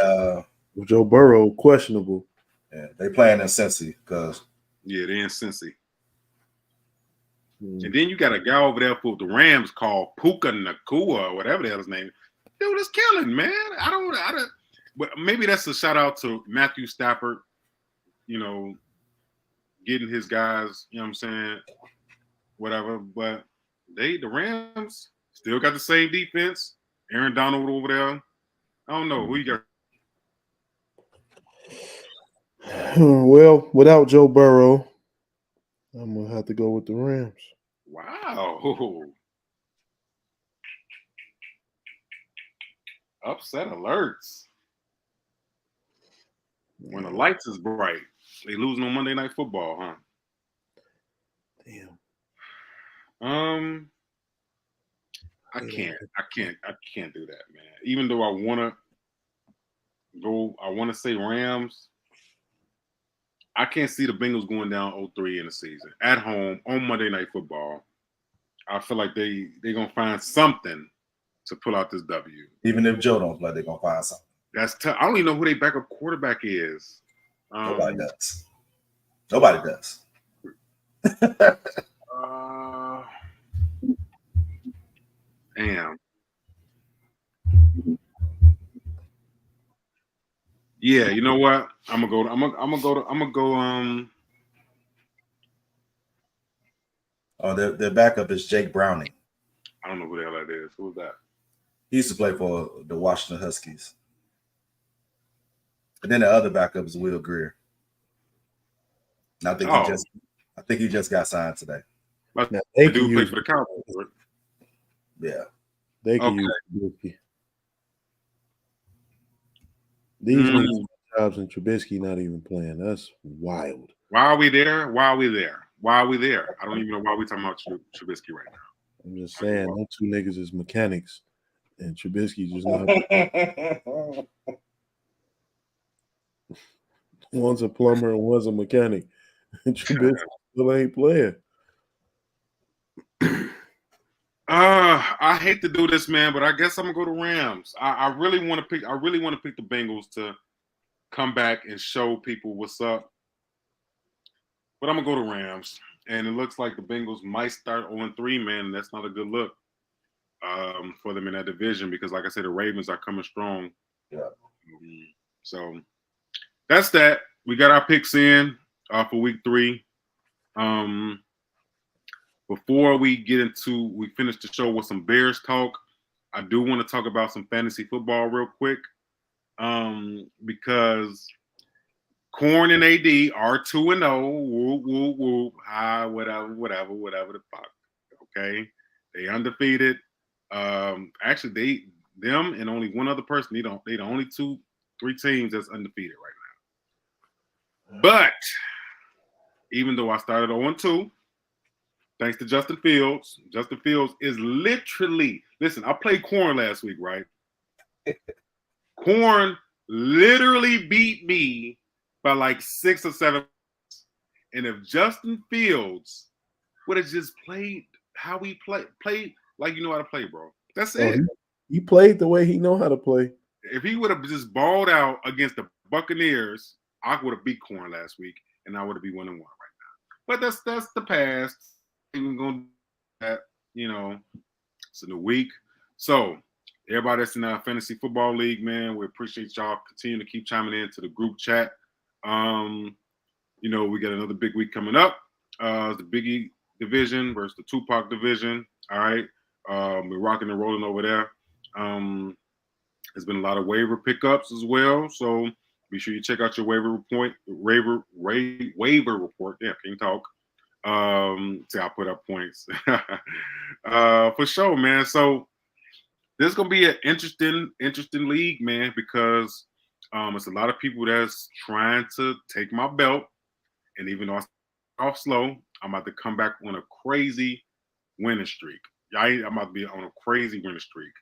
Joe Burrow questionable. Yeah, they playing in Cincy because they in Cincy. And then you got a guy over there for the Rams called Puka Nacua or whatever the hell his name. Dude, it's killing, man. I don't. But maybe that's a shout out to Matthew Stafford. Getting his guys. You know what I'm saying? Whatever. But the Rams still got the same defense. Aaron Donald over there. I don't know who you got. Well, without Joe Burrow, I'm gonna have to go with the Rams. Wow. Upset alerts. When the lights is bright, they losing on Monday Night Football, huh? Damn. I can't do that, man. Even though I want to say Rams. I can't see the Bengals going down 0-3 in the season at home on Monday Night Football. I feel like they're gonna find something to pull out this W. Even if Joe don't play, they're gonna find something. That's tough. I don't even know who their backup quarterback is. Nobody does. Nobody does. Damn. Yeah, you know what? I'm gonna go. Their backup is Jake Browning. I don't know who the hell that is. Who is that? He used to play for the Washington Huskies. And then the other backup is Will Greer. And I think he just got signed today. Now, they do play for the Cowboys. Right? Yeah. They can use Trubisky. These jobs and Trubisky not even playing. That's wild. Why are we there? I don't even know why we're talking about Trubisky right now. I'm just saying, those two niggas is mechanics, and Trubisky just not. One's a plumber and one's a mechanic. Trubisky still ain't playing. I hate to do this, man, but I guess I'm gonna go to Rams. I really want to pick. I really want to pick the Bengals to come back and show people what's up. But I'm gonna go to Rams, and it looks like the Bengals might start 0-3, man. And that's not a good look for them in that division because, like I said, the Ravens are coming strong. Yeah. So that's that. We got our picks in for week 3. Before we finish the show with some Bears talk, I do want to talk about some fantasy football real quick because Corn and AD are 2-0. Whoop, whoop, whoop. Hi, whatever the fuck. Okay. They undefeated. Actually, them and only one other person. They the only 2-3 teams that's undefeated right now. But even though I started 0-2, thanks to Justin Fields. Justin Fields is literally, listen, I played Corn last week, right? Corn literally beat me by like 6 or 7. And if Justin Fields would have just played how we played like you know how to play, bro. That's it. He played the way he know how to play. If he would have just balled out against the Buccaneers, I would have beat Corn last week, and I would have been 1-1 right now. But that's the past. Even going to that, it's a new week. So everybody that's in our fantasy football league, man, we appreciate y'all. Continue to keep chiming in to the group chat. We got another big week coming up. The Biggie division versus the Tupac division. All right. We're rocking and rolling over there. There's been a lot of waiver pickups as well. So be sure you check out your waiver report. Yeah, can you talk? See, I put up points for sure, man. So this is gonna be an interesting league, man, because it's a lot of people that's trying to take my belt, and even though I start off slow, I'm about to come back on a crazy winning streak. I'm about to be on a crazy winning streak.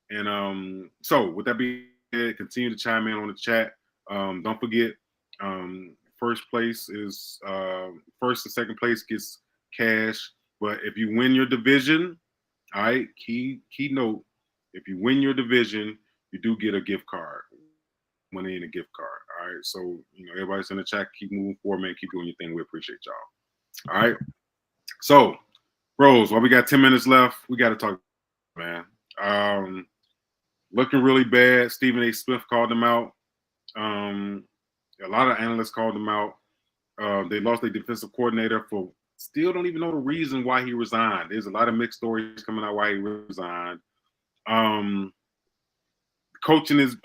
And so with that being said, continue to chime in on the chat. Don't forget, first place is first and second place gets cash. But if you win your division, all right, key note, if you win your division, you do get a gift card. Money and a gift card. All right. So, everybody's in the chat, keep moving forward, man. Keep doing your thing. We appreciate y'all. All right. So, bros, while we got 10 minutes left, we got to talk, man. Looking really bad. Stephen A. Smith called them out. A lot of analysts called them out. They lost their defensive coordinator for still don't even know the reason why he resigned. There's a lot of mixed stories coming out why he resigned. Coaching is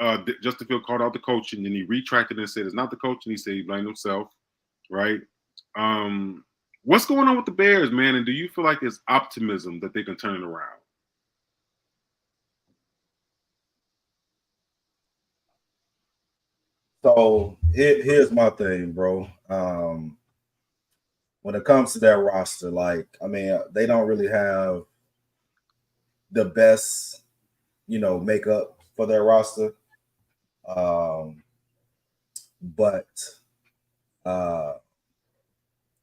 Justin Field called out the coaching, and he retracted and said it's not the coaching. He said he blamed himself, right? What's going on with the Bears, man? And do you feel like there's optimism that they can turn it around? So here's my thing, bro. When it comes to that roster, they don't really have the best, makeup for their roster. But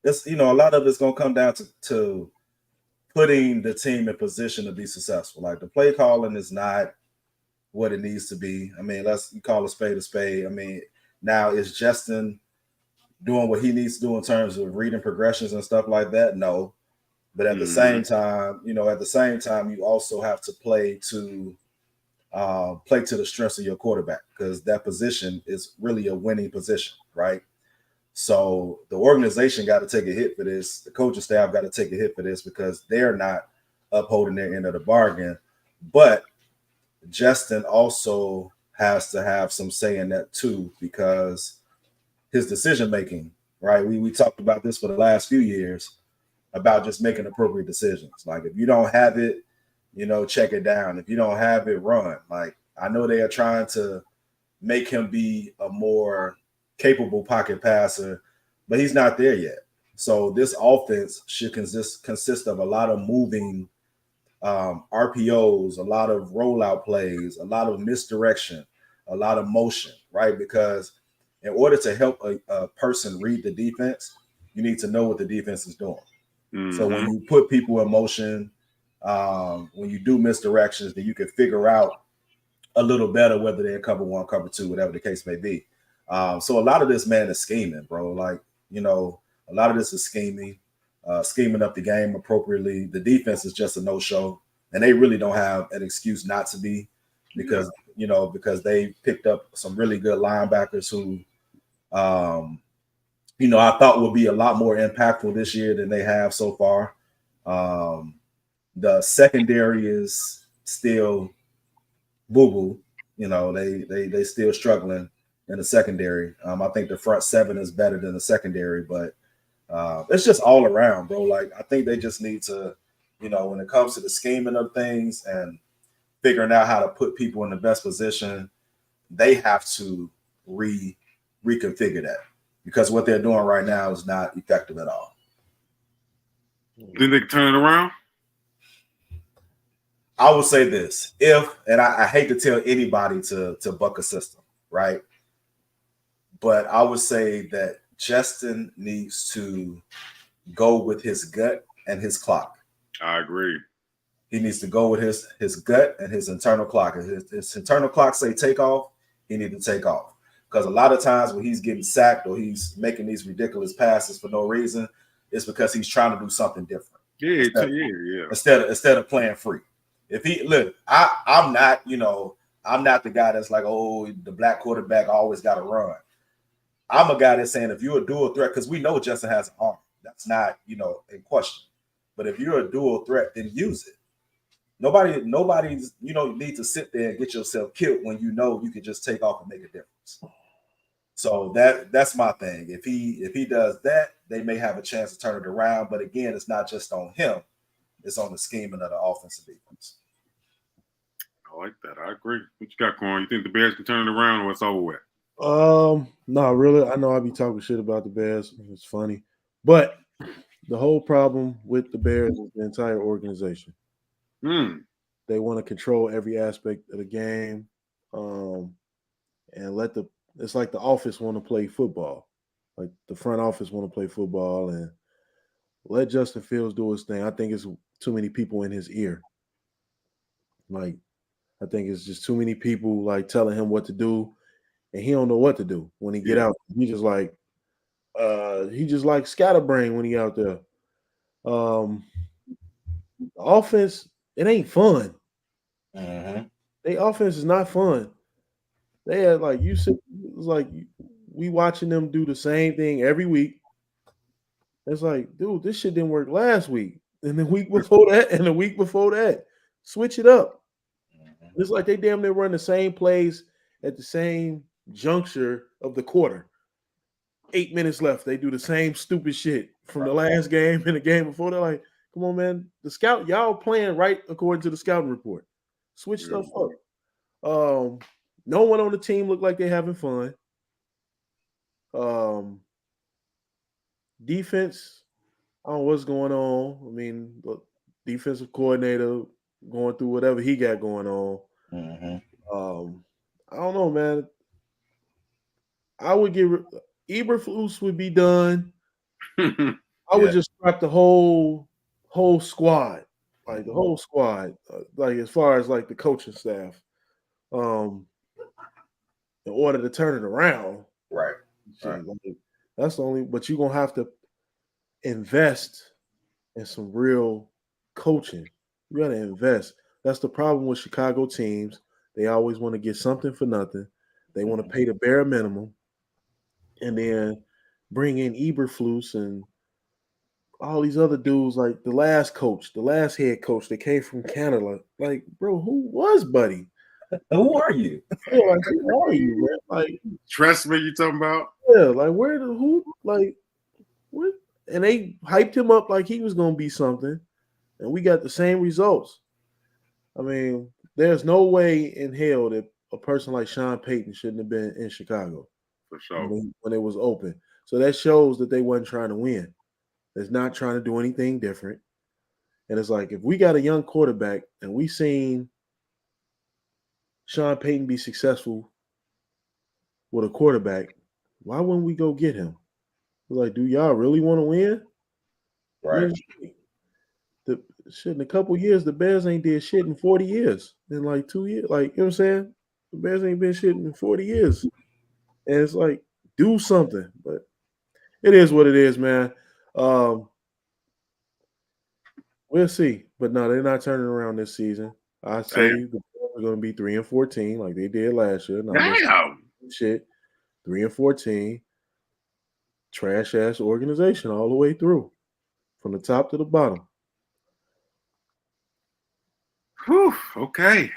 it's a lot of it's gonna come down to putting the team in position to be successful. Like the play calling is not what it needs to be. Let's call a spade a spade. Now is Justin doing what he needs to do in terms of reading progressions and stuff like that? No. But at the same time, you also have to play to the strengths of your quarterback, because that position is really a winning position, right? So the organization got to take a hit for this. The coaching staff got to take a hit for this because they're not upholding their end of the bargain. But Justin also has to have some say in that too, because his decision making, right? We talked about this for the last few years about just making appropriate decisions. Like if you don't have it, check it down. If you don't have it, run. Like I know they are trying to make him be a more capable pocket passer, but he's not there yet. So this offense should consist of a lot of moving RPOs, a lot of rollout plays, a lot of misdirection, a lot of motion, right? Because in order to help a person read the defense, you need to know what the defense is doing. Mm-hmm. So when you put people in motion, when you do misdirections, then you can figure out a little better whether they're cover one, cover two, whatever the case may be. So a lot of this, man, is scheming, bro. Like, a lot of this is scheming up the game appropriately. The defense is just a no-show, and they really don't have an excuse not to be, because they picked up some really good linebackers who, I thought would be a lot more impactful this year than they have so far. The secondary is still boo-boo. They still struggling in the secondary. I think the front seven is better than the secondary, but it's just all around, bro. Like I think they just need to, when it comes to the scheming of things and figuring out how to put people in the best position, they have to reconfigure that, because what they're doing right now is not effective at all. Think they can turn it around? I would say this: and I hate to tell anybody to buck a system, right? But I would say that Justin needs to go with his gut and his clock. I agree. He needs to go with his gut and his internal clock. If his internal clock say take off, he needs to take off. Because a lot of times when he's getting sacked or he's making these ridiculous passes for no reason, it's because he's trying to do something different. Yeah. Instead of playing free. If he look, I'm not the guy that's like, oh, the black quarterback always got to run. I'm a guy that's saying if you're a dual threat, because we know Justin has an arm. That's not, in question. But if you're a dual threat, then use it. Nobody's, need to sit there and get yourself killed when you can just take off and make a difference. So that's my thing. If he does that, they may have a chance to turn it around. But again, it's not just on him; it's on the scheming of the offense and defense. I like that. I agree. What you got, Corn? You think the Bears can turn it around, or it's over with? No, really. I know I be talking shit about the Bears. It's funny, but the whole problem with the Bears is the entire organization. They want to control every aspect of the game, and it's like the office want to play football, like the front office want to play football, and let Justin Fields do his thing. I think it's too many people in his ear. Like, I think it's just too many people like telling him what to do, and he don't know what to do when he get out. He just like scatterbrain when he out there. The offense, it ain't fun. Mm-hmm. Their offense is not fun. They had like you said, it's like we watching them do the same thing every week. It's like, dude, this shit didn't work last week, and the week before that, and the week before that. Switch it up. Mm-hmm. It's like they damn near run the same plays at the same juncture of the quarter. 8 minutes left. They do the same stupid shit from the last game and the game before. They're like, come on, man. The scout, y'all playing right according to the scouting report. Switch stuff up. No one on the team looked like they're having fun. Defense, I don't know what's going on. I mean, the defensive coordinator going through whatever he got going on. Mm-hmm. I don't know, man. I would give Eberflus would be done. I would just scrap the whole squad, like the whole squad, like as far as like the coaching staff, in order to turn it around. Right. Like, that's the only. But you're gonna have to invest in some real coaching. You got to invest. That's the problem with Chicago teams. They always want to get something for nothing. They want to pay the bare minimum, and then bring in Eberflus and all these other dudes, like the last head coach that came from Canada. Like, bro, who was Buddy? Who are you? Yeah, like, who are you, man? Like, Tressman, you talking about? Yeah, like what? And they hyped him up like he was gonna be something, and we got the same results. I mean, there's no way in hell that a person like Sean Payton shouldn't have been in Chicago for sure when it was open. So that shows that they wasn't trying to win. They're not trying to do anything different. And it's like, if we got a young quarterback and we seen Sean Payton be successful with a quarterback, why wouldn't we go get him? Like, do y'all really want to win? Right. In a couple years, the Bears ain't did shit in 40 years. In like 2 years. Like, you know what I'm saying? The Bears ain't been shit in 40 years. And it's like, do something. But it is what it is, man. We'll see. But no, they're not turning around this season. I say the Bears are going to be 3-14 like they did last year. Shit. 3-14. Trash ass organization all the way through. From the top to the bottom. Whew, okay.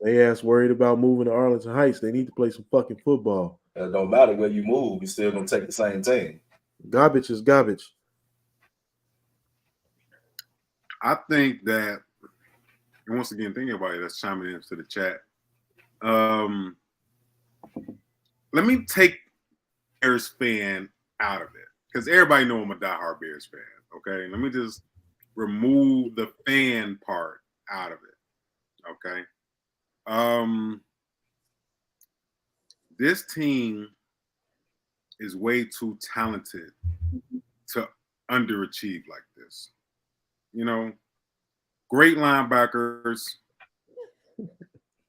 They ass worried about moving to Arlington Heights. They need to play some fucking football. It don't matter where you move, you're still gonna take the same team. Garbage is garbage. I think that, and once again, thank everybody that's chiming into the chat. Let me take Bears fan out of it, because everybody know I'm a diehard Bears fan. Okay, let me just remove the fan part out of it. Okay. This team is way too talented to underachieve like this. You know, great linebackers.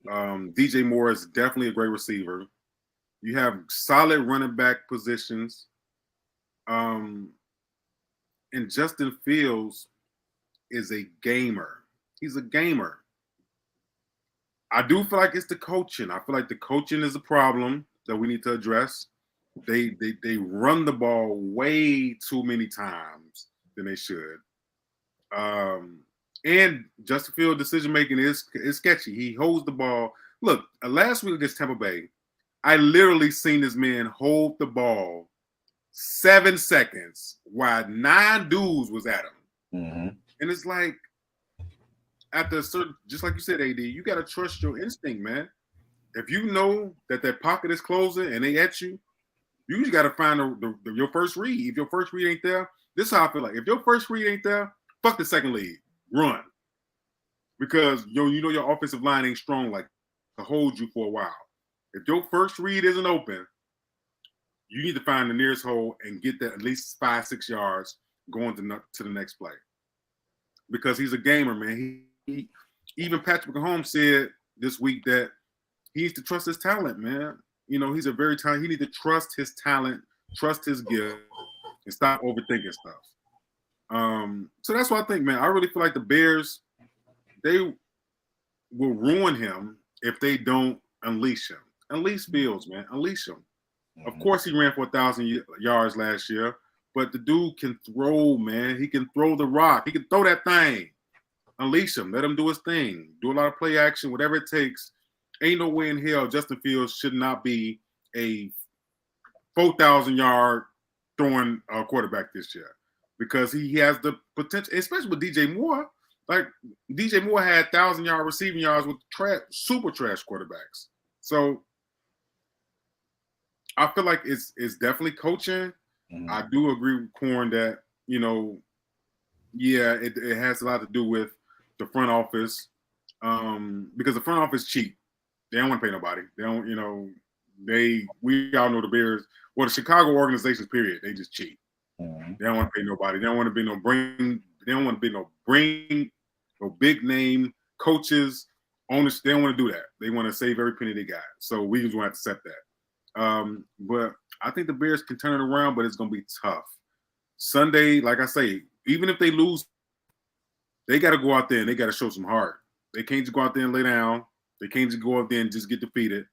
DJ Moore is definitely a great receiver. You have solid running back positions. And Justin Fields is a gamer. He's a gamer. I do feel like it's the coaching. I feel like the coaching is a problem that we need to address. They run the ball way too many times than they should. And Justin Fields' decision making is sketchy. He holds the ball. Look, last week against Tampa Bay, I literally seen this man hold the ball 7 seconds while 9 dudes was at him. Mm-hmm. And it's like, after a certain, just like you said, AD, you got to trust your instinct, man. If you know that pocket is closing and they at you, you just got to find your first read. If your first read ain't there, this is how I feel like. If your first read ain't there, fuck the second lead. Run. Because you know your offensive line ain't strong like to hold you for a while. If your first read isn't open, you need to find the nearest hole and get that at least 5-6 yards going to the next play. Because he's a gamer, man. He even Patrick Mahomes said this week that he needs to trust his talent, man. You know, he's a very talented. He needs to trust his talent, trust his gift, and stop overthinking stuff. So that's what I think, man. I really feel like the Bears, they will ruin him if they don't unleash him. Unleash Fields, man. Unleash him. Mm-hmm. Of course, he ran for 1,000 yards last year, but the dude can throw, man. He can throw the rock. He can throw that thing. Unleash him. Let him do his thing. Do a lot of play action, whatever it takes. Ain't no way in hell Justin Fields should not be a 4,000-yard throwing quarterback this year because he has the potential, especially with DJ Moore. Like, DJ Moore had 1,000-yard receiving yards with super trash quarterbacks. So I feel like it's definitely coaching. Mm-hmm. I do agree with Corn that, you know, yeah, it has a lot to do with the front office because the front office cheap. They don't want to pay nobody. They don't, you know, we all know the Bears, well, the Chicago organizations, period, they just cheap. Mm-hmm. They don't want to pay nobody. They don't want to be no big name coaches, owners. They don't want to do that. They want to save every penny they got. So we just want to accept that. But I think the Bears can turn it around, but it's going to be tough. Sunday, like I say, even if they lose, they got to go out there and they got to show some heart. They can't just go out there and lay down. They can't just go out there and just get defeated.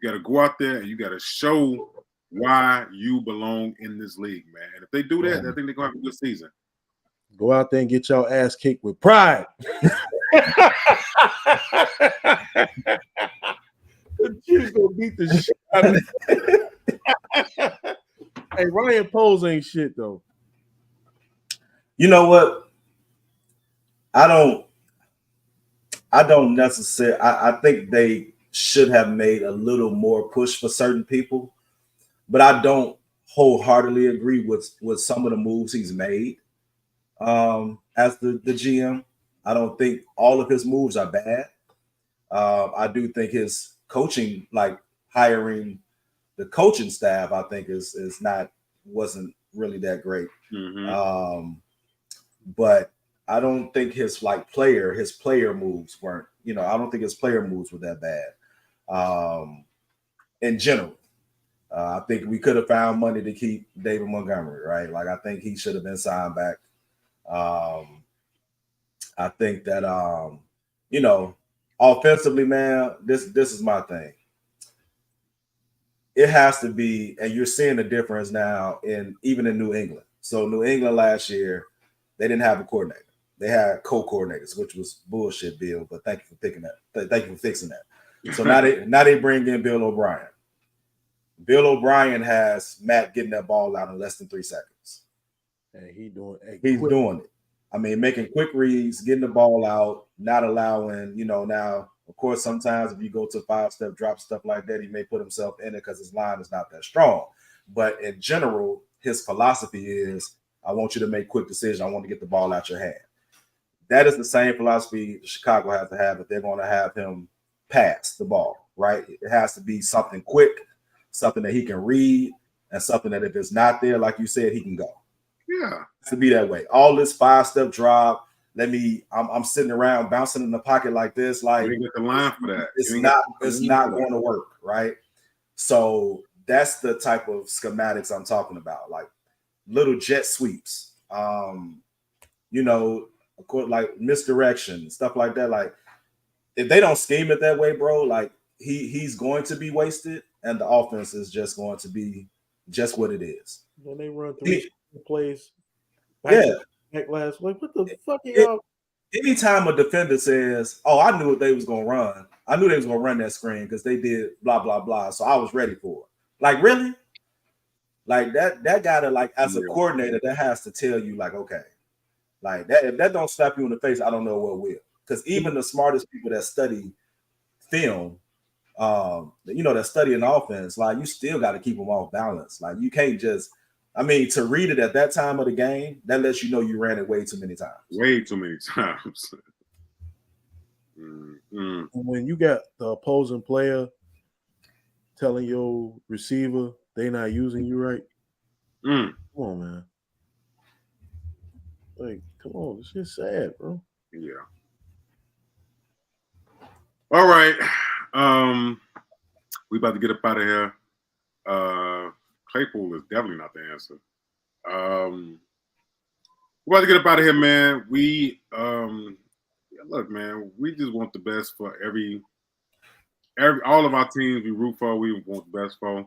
You got to go out there and you got to show why you belong in this league, man. And if they do that, I think they're going to have a good season. Go out there and get your ass kicked with pride. The Chiefs gonna beat the shit out of it. Hey, Ryan Poles ain't shit though. You know what? I don't necessarily. I think they should have made a little more push for certain people, but I don't wholeheartedly agree with some of the moves he's made as the GM. I don't think all of his moves are bad. I do think coaching, like hiring the coaching staff, I think wasn't really that great. Mm-hmm. But I don't think his player moves weren't, I don't think his player moves were that bad. In general, I think we could have found money to keep David Montgomery, right? Like, I think he should have been signed back. I think that, offensively, man, this is my thing. It has to be, and you're seeing the difference now even in New England. So New England last year, they didn't have a coordinator. They had co-coordinators, which was bullshit, Bill. But thank you for picking that. Thank you for fixing that. So now they bring in Bill O'Brien. Bill O'Brien has Matt getting that ball out in less than 3 seconds. And he's doing it. I mean, making quick reads, getting the ball out, not allowing, now, of course, sometimes if you go to 5-step drop, stuff like that, he may put himself in it because his line is not that strong. But in general, his philosophy is, I want you to make quick decisions. I want to get the ball out your hand. That is the same philosophy Chicago has to have if they're going to have him pass the ball, right? It has to be something quick, something that he can read, and something that if it's not there, like you said, he can go. Yeah. It has to be that way. All this 5-step drop, I'm sitting around bouncing in the pocket like this. Like, you get the line for that. It's not going to work, right? So that's the type of schematics I'm talking about, like little jet sweeps, of course, like misdirection, stuff like that. Like, if they don't scheme it that way, bro, like he's going to be wasted, and the offense is just going to be just what it is. When they run 3 plays, back last week, what the fuck are y'all? Anytime a defender says, "Oh, I knew what they was gonna run. I knew they was gonna run that screen because they did blah blah blah, so I was ready for it." Like, really? Like that gotta, like, as a Yeah. coordinator, that has to tell you, like, okay, like that, if that don't slap you in the face, I don't know what will. Because even the smartest people that study film, that study an offense, like, you still got to keep them off balance. Like, you can't just, I mean, to read it at that time of the game, that lets you know you ran it way too many times. Way too many times. And when you got the opposing player telling your receiver they not using you right, come on, man. Like, come on, this shit's sad, bro. Yeah. All right. We about to get up out of here. Claypool is definitely not the answer. We're about to get up out of here, man. We look, man, we just want the best for every all of our teams we root for, we want the best for.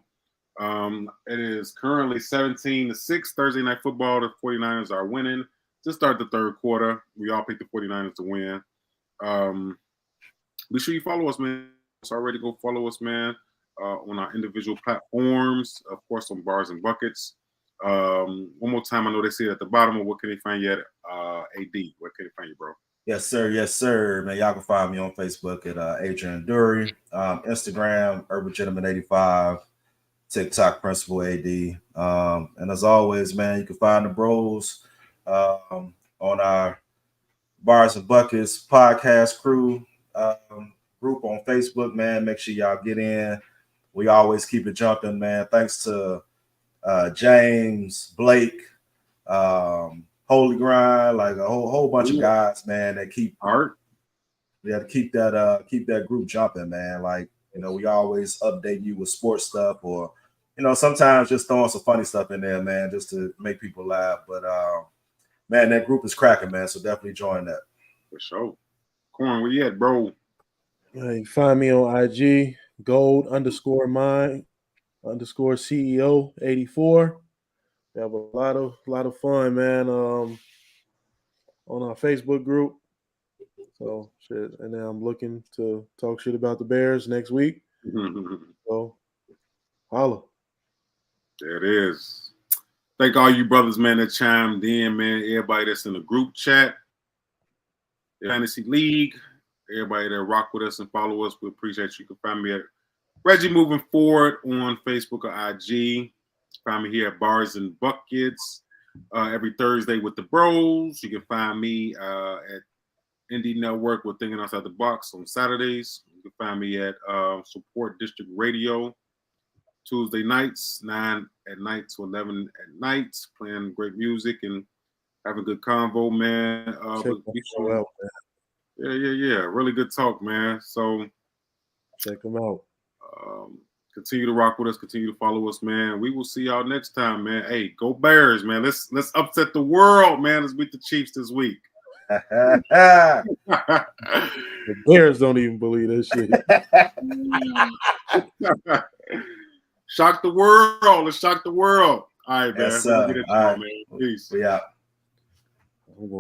It is currently 17-6 Thursday Night Football. The 49ers are winning to start the third quarter. We all picked the 49ers to win. Be sure you follow us, man. It's already go follow us, man, on our individual platforms. Of course, on Bars and Buckets. One more time, I know they say it at the bottom. What can they find you at? AD, where can they find you, bro? Yes, sir, man. Y'all can find me on Facebook at Adrian Dury, Instagram Urban Gentleman 85, TikTok Principal AD, and as always, man, you can find the bros on our Bars and Buckets podcast crew group on Facebook, man. Make sure y'all get in. We always keep it jumping, man. Thanks to James, Blake, Holy Grind, like a whole bunch of guys, man, that keep keep that group jumping, man. Like, we always update you with sports stuff, or sometimes just throwing some funny stuff in there, man, just to make people laugh. But man, that group is cracking, man. So definitely join that. For sure. Corn, where you at, bro? You can find me on IG, gold_mine_CEO 84. We have a lot of fun, man, on our Facebook group. So shit, and then I'm looking to talk shit about the Bears next week. So holla. There it is. Thank all you brothers, man, that chimed in, man. Everybody that's in the group chat, the Fantasy League, everybody that rock with us and follow us, we appreciate you. You can find me at Reggie Moving Forward on Facebook or IG. Find me here at Bars and Buckets every Thursday with the bros. You can find me at Indie Network with Thinking Outside the Box on Saturdays. You can find me at Support District Radio Tuesday nights, 9 at night to 11 at night, playing great music and having a good convo, man. Check that show out, man. Yeah. Really good talk, man. So check them out. Continue to rock with us. Continue to follow us, man. We will see y'all next time, man. Hey, go Bears, man. Let's upset the world, man. Let's beat the Chiefs this week. The Bears don't even believe that shit. Shock the world. Let's shock the world. All right, man. Yes, sir. All right, man. Peace. We out.